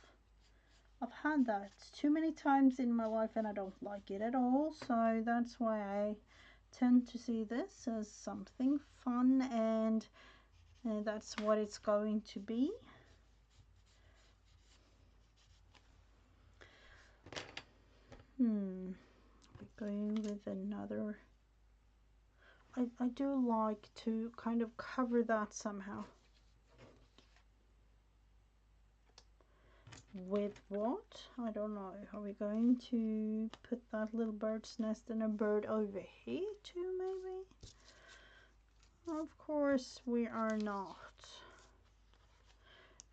I've had that too many times in my life and I don't like it at all, so that's why I tend to see this as something fun, and that's what it's going to be. We're going with another. I do like to kind of cover that somehow. With what? I don't know. Are we going to put that little bird's nest and a bird over here too, maybe? Of course we are not.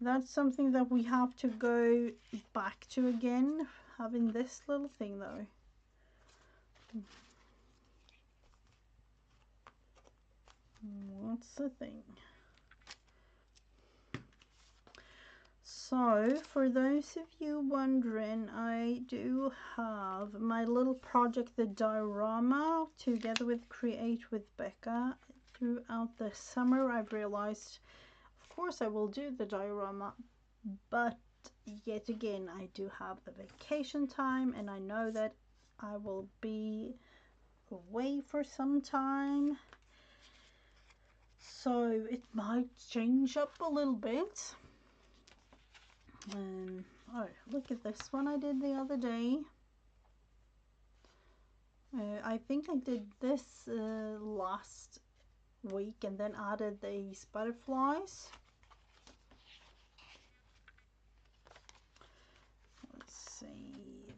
That's something that we have to go back to again, having this little thing though. What's the thing? So, for those of you wondering, I do have my little project, the diorama, together with Create with Becca. Throughout the summer, I've realized, of course, I will do the diorama, but yet again, I do have a vacation time, and I know that I will be away for some time. So, it might change up a little bit. Oh, look at this one I did the other day. I think I did this last week and then added these butterflies. Let's see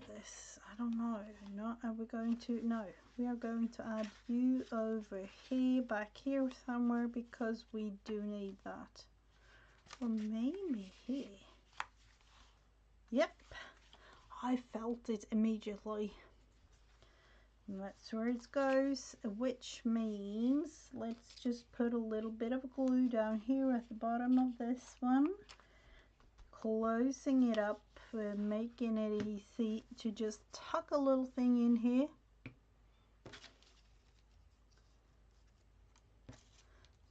this. I don't know. No, are we going to? No, we are going to add you over here, back here somewhere, because we do need that. Or maybe here. Yep, I felt it immediately. And that's where it goes, which means let's just put a little bit of glue down here at the bottom of this one, closing it up, making it easy to just tuck a little thing in here.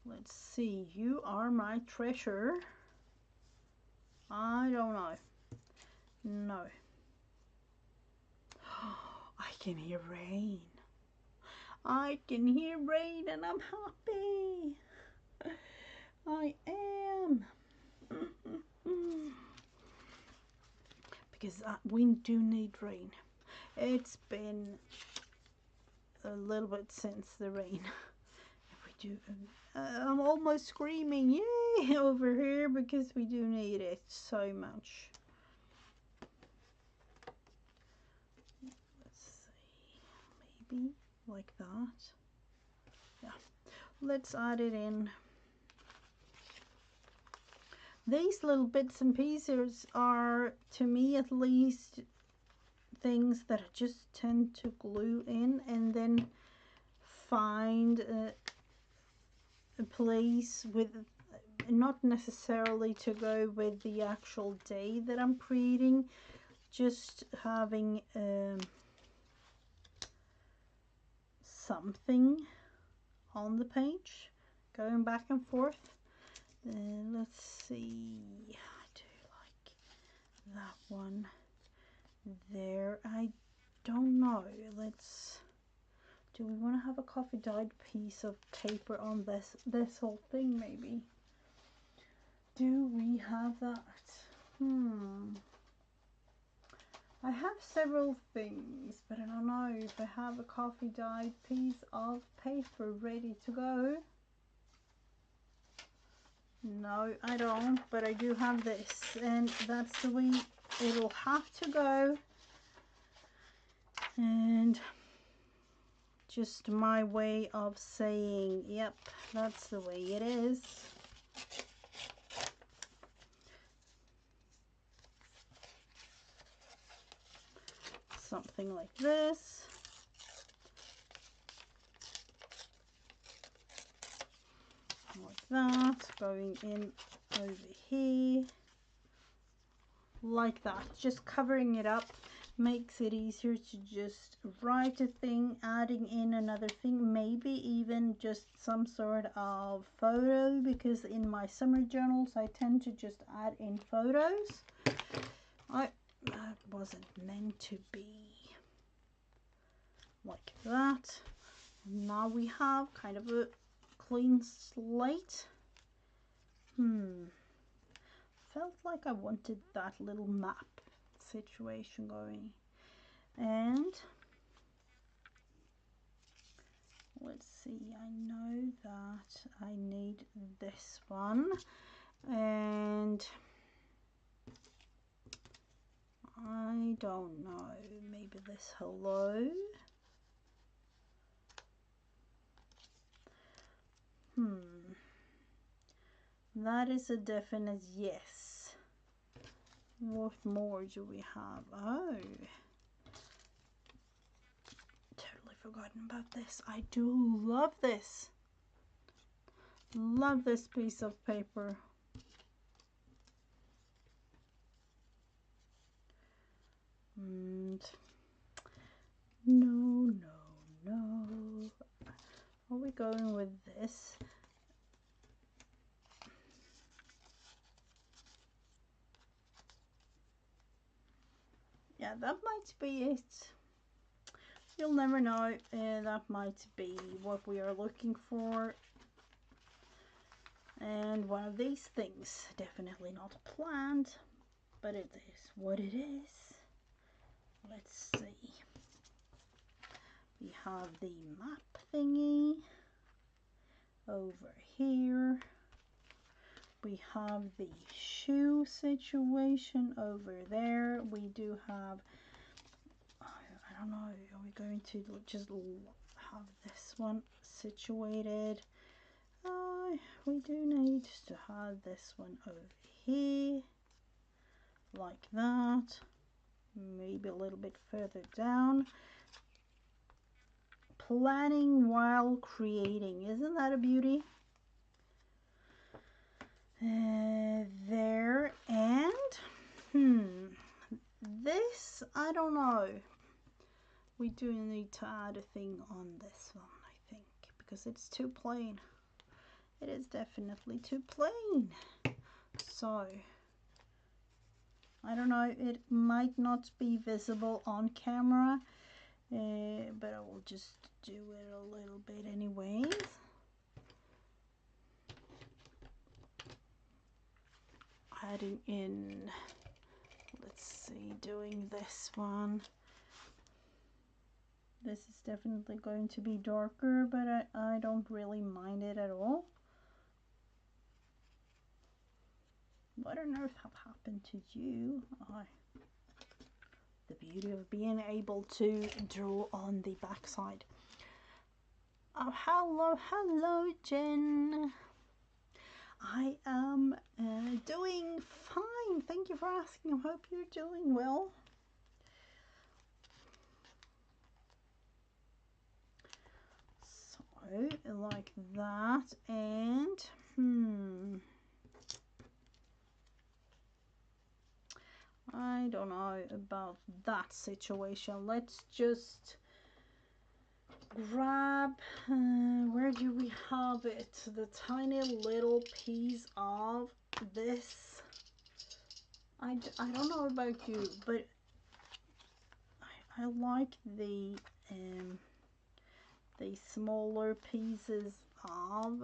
Let's see, you are my treasure. I don't know. No. I can hear rain. I can hear rain and I'm happy. I am. Because we do need rain. It's been a little bit since the rain. We do. I'm almost screaming yay over here because we do need it so much. Let's see, maybe like that. Yeah, let's add it in. These little bits and pieces are, to me at least, things that I just tend to glue in and then find a place with, not necessarily to go with the actual day that I'm creating, just having something on the page going back and forth. Let's see, I do like that one there. I don't know, do we want to have a coffee dyed piece of paper on this whole thing? Maybe. Do we have that? I have several things, but I don't know if I have a coffee dyed piece of paper ready to go. No, I don't, but I do have this, and that's the way it'll have to go. And just my way of saying, yep, that's the way it is. Something like this. Like that, going in over here. Like that, just covering it up makes it easier to just write a thing, adding in another thing, maybe even just some sort of photo, because in my summer journals I tend to just add in photos. That wasn't meant to be. Like that. Now we have kind of a clean slate. Felt like I wanted that little map situation going. And let's see, I know that I need this one, and I don't know, maybe this hello. That is a definite yes. What more do we have? Oh, totally forgotten about this. I do love this. Love this piece of paper. And no. Are we going with this? Yeah, that might be it. You'll never know. That might be what we are looking for. And one of these things, definitely not planned, but it is what it is. Let's see. We have the map thingy over here. We have the shoe situation over there. We do have, I don't know, are we going to just have this one situated? We do need to have this one over here, like that. Maybe a little bit further down. Planning while creating. Isn't that a beauty? There. And this, I don't know. We do need to add a thing on this one, I think, because it's too plain. It is definitely too plain. So I don't know, it might not be visible on camera, but I will just do it a little bit anyways. Adding in, let's see, doing this one. This is definitely going to be darker, but I don't really mind it at all. What on earth have happened to you? The beauty of being able to draw on the backside. Oh, hello, Jen. I am doing fine. Thank you for asking. I hope you're doing well. So, like that, and I don't know about that situation. Let's just grab, where do we have it? The tiny little piece of this. I don't know about you, but I like the smaller pieces of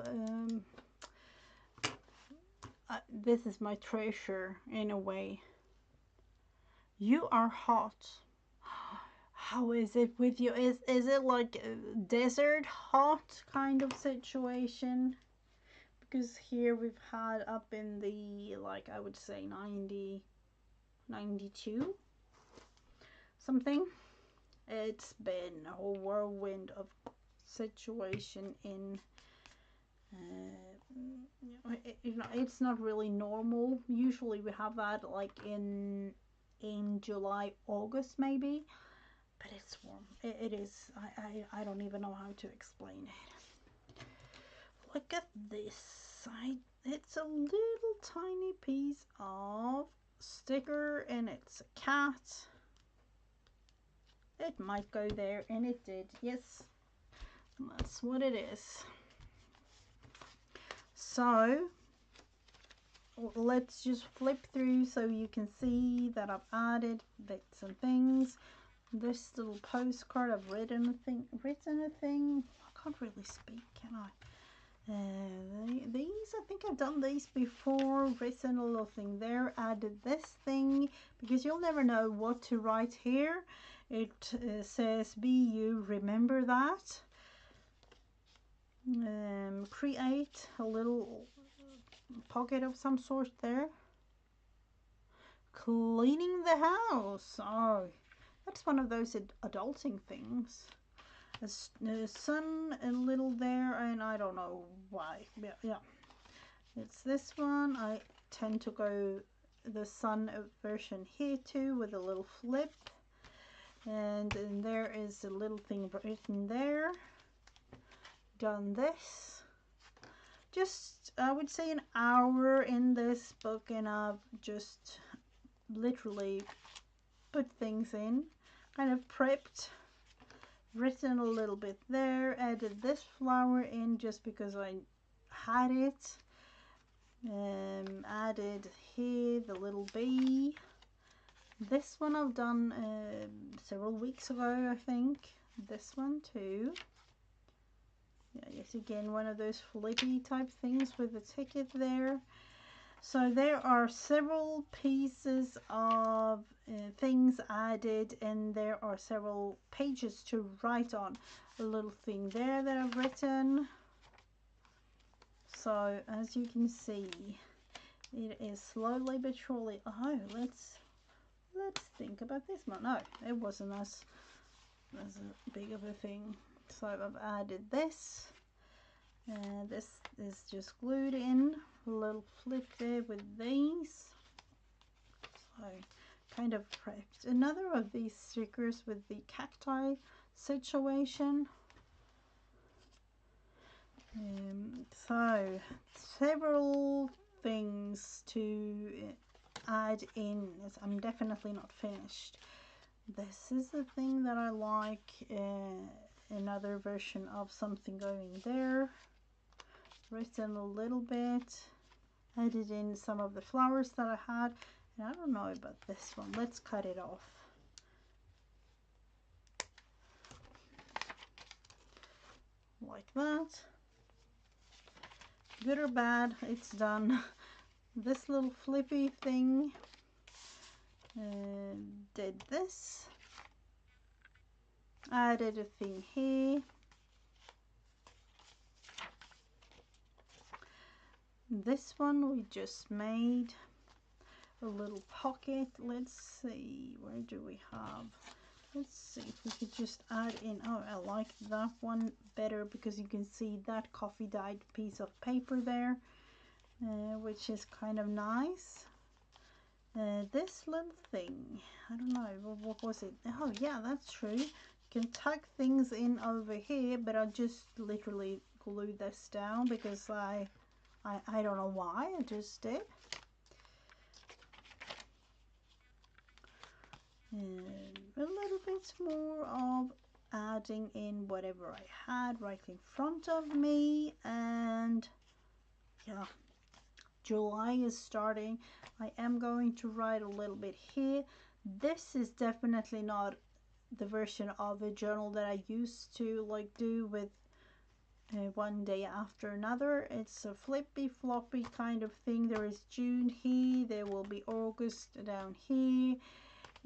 this is my treasure in a way. You are hot. How is it with you? Is it like a desert hot kind of situation? Because here we've had up in the, like, I would say 90, 92 something. It's been a whole whirlwind of situation in you know, it's not really normal. Usually we have that like in July, August maybe, but it's warm. It is. I don't even know how to explain it. Look at this. It's a little tiny piece of sticker and it's a cat. It might go there, and it did. Yes, that's what it is. So let's just flip through so you can see that I've added bits and things. This little postcard, I've written a thing. I can't really speak, can I? These, I think I've done these before. Written a little thing there. Added this thing because you'll never know what to write here. It says "Be you." Remember that. Create a little pocket of some sort there. Cleaning the house. Oh, that's one of those adulting things. A sun a little there, and I don't know why. Yeah. It's this one. I tend to go the sun version here too with a little flip. And then there is a little thing written there. Done this. Just, I would say, an hour in this book, and I've just literally put things in, kind of prepped, written a little bit there, added this flower in just because I had it, added here the little bee. This one I've done several weeks ago, I think. This one too. Yeah, yet again, one of those flippy type things with the ticket there. So there are several pieces of things added, and there are several pages to write on. A little thing there that I've written. So as you can see, it is slowly but surely. Oh, let's think about this one. No, it wasn't as big of a thing. So I've added this. This is just glued in. A little flip there with these. So kind of prepped. Another of these stickers with the cacti situation. So several things to add in. I'm definitely not finished. This is the thing that I like. Another version of something going there. Written a little bit. Added in some of the flowers that I had. And I don't know about this one. Let's cut it off. Like that. Good or bad, it's done. This little flippy thing. Did this. Added a thing here. This one we just made a little pocket. Let's see, where do we have? Let's see if we could just add in. Oh, I like that one better because you can see that coffee dyed piece of paper there, which is kind of nice. This little thing, I don't know, what was it? Oh yeah, that's true. You can tuck things in over here, but I just literally glued this down because I don't know why, I just did. And a little bit more of adding in whatever I had right in front of me. And yeah, July is starting. I am going to write a little bit here. This is definitely not the version of a journal that I used to like do with one day after another. It's a flippy floppy kind of thing. There is June here, there will be August down here.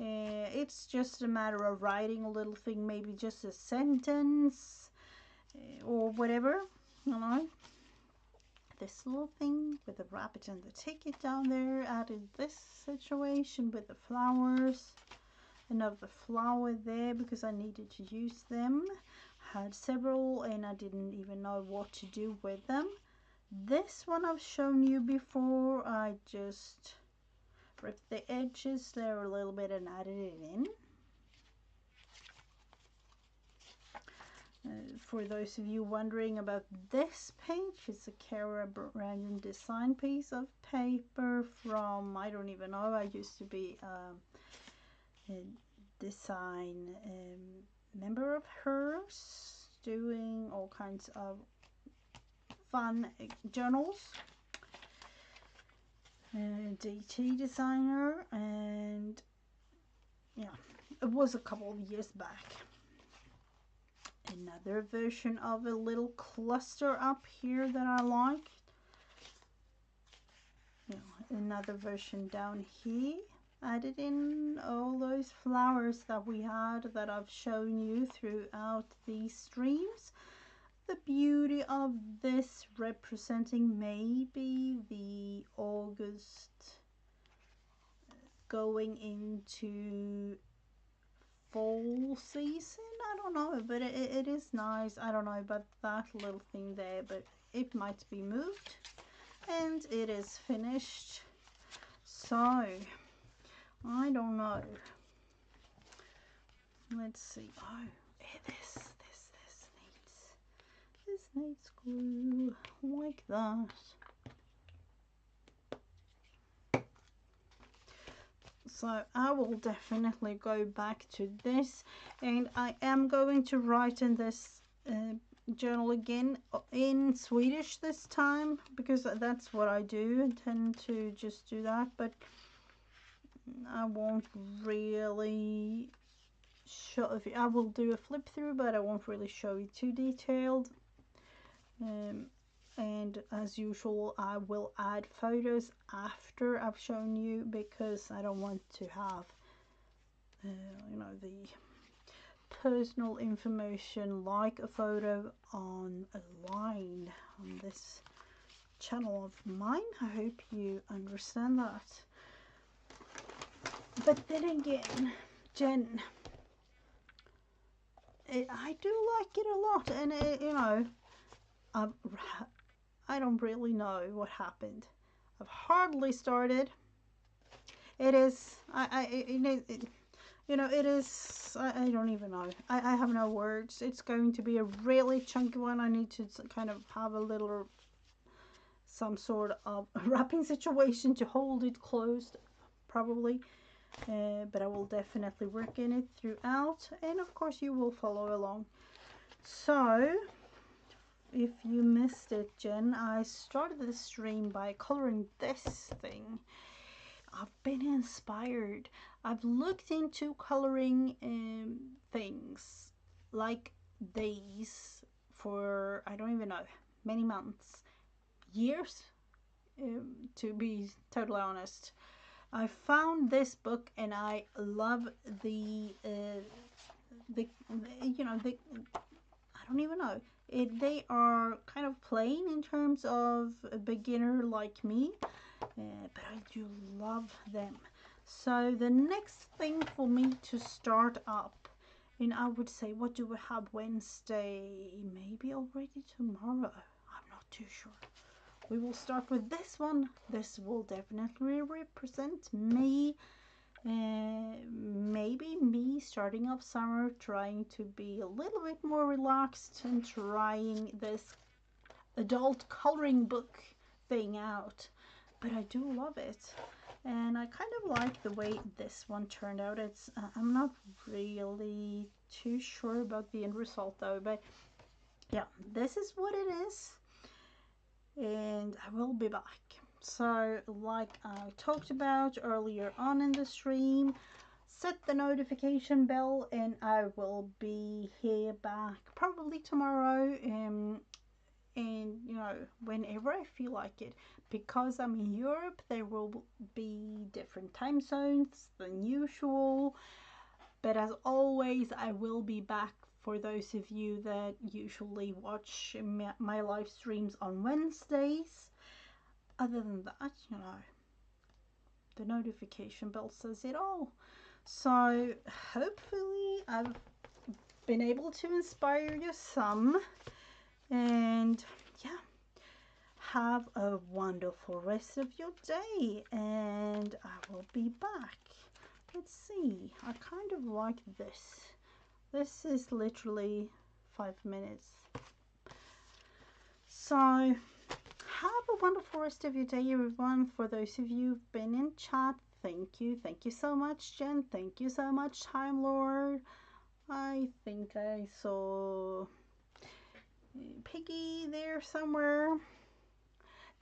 It's just a matter of writing a little thing, maybe just a sentence or whatever, you know. This little thing with the rabbit and the ticket down there. Added this situation with the flowers. Another flower there because I needed to use them. Had several and I didn't even know what to do with them. This one I've shown you before. I just ripped the edges there a little bit and added it in. For those of you wondering about this page, it's a Cara random design piece of paper from, I don't even know, I used to be a design member of hers, doing all kinds of fun journals. DT designer, and yeah, it was a couple of years back. Another version of a little cluster up here that I like. Another version down here. Added in all those flowers that we had that I've shown you throughout these streams. The beauty of this representing maybe the August going into fall season. I don't know, but it is nice. I don't know about that little thing there, but it might be moved. And it is finished. So I don't know. Let's see. Oh, this needs glue like that. So I will definitely go back to this, and I am going to write in this journal again in Swedish this time, because that's what I do. I tend to just do that, but I won't really show. I will do a flip through, but I won't really show you too detailed. And as usual, I will add photos after I've shown you, because I don't want to have you know, the personal information like a photo on a line on this channel of mine. I hope you understand that. But then again, Jen, I do like it a lot, and you know, I don't really know what happened. I've hardly started. It is, you know, it is, I don't even know. I have no words. It's going to be a really chunky one. I need to kind of have a little, some sort of wrapping situation to hold it closed, probably. But I will definitely work in it throughout. And of course you will follow along. So, if you missed it, Jen, I started the stream by coloring this thing. I've been inspired. I've looked into coloring things like these for, I don't even know, many months, years, to be totally honest. I found this book and I love the you know, the, I don't even know. They are kind of plain in terms of a beginner like me, but I do love them. So the next thing for me to start up, and I would say, what do we have Wednesday? Maybe already tomorrow. I'm not too sure. We will start with this one. This will definitely represent me. Maybe me starting off summer, trying to be a little bit more relaxed and trying this adult coloring book thing out. But I do love it, and I kind of like the way this one turned out. It's I'm not really too sure about the end result though, but yeah, this is what it is, and I will be back. So like I talked about earlier on in the stream, set the notification bell and I will be here back probably tomorrow, and you know, whenever I feel like it. Because I'm in Europe, there will be different time zones than usual, but as always I will be back for those of you that usually watch my live streams on Wednesdays. Other than that, you know, the notification bell says it all. So hopefully I've been able to inspire you some, and yeah, have a wonderful rest of your day, and I will be back. Let's see, I kind of like this. This is literally 5 minutes. So have a wonderful rest of your day, everyone. For those of you who've been in chat, thank you. Thank you so much, Jen. Thank you so much, Time Lord. I think I saw Piggy there somewhere.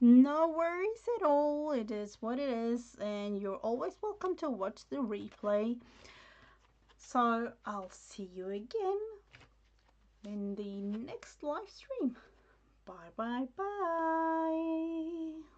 No worries at all. It is what it is, and you're always welcome to watch the replay. So I'll see you again in the next live stream. Bye bye bye.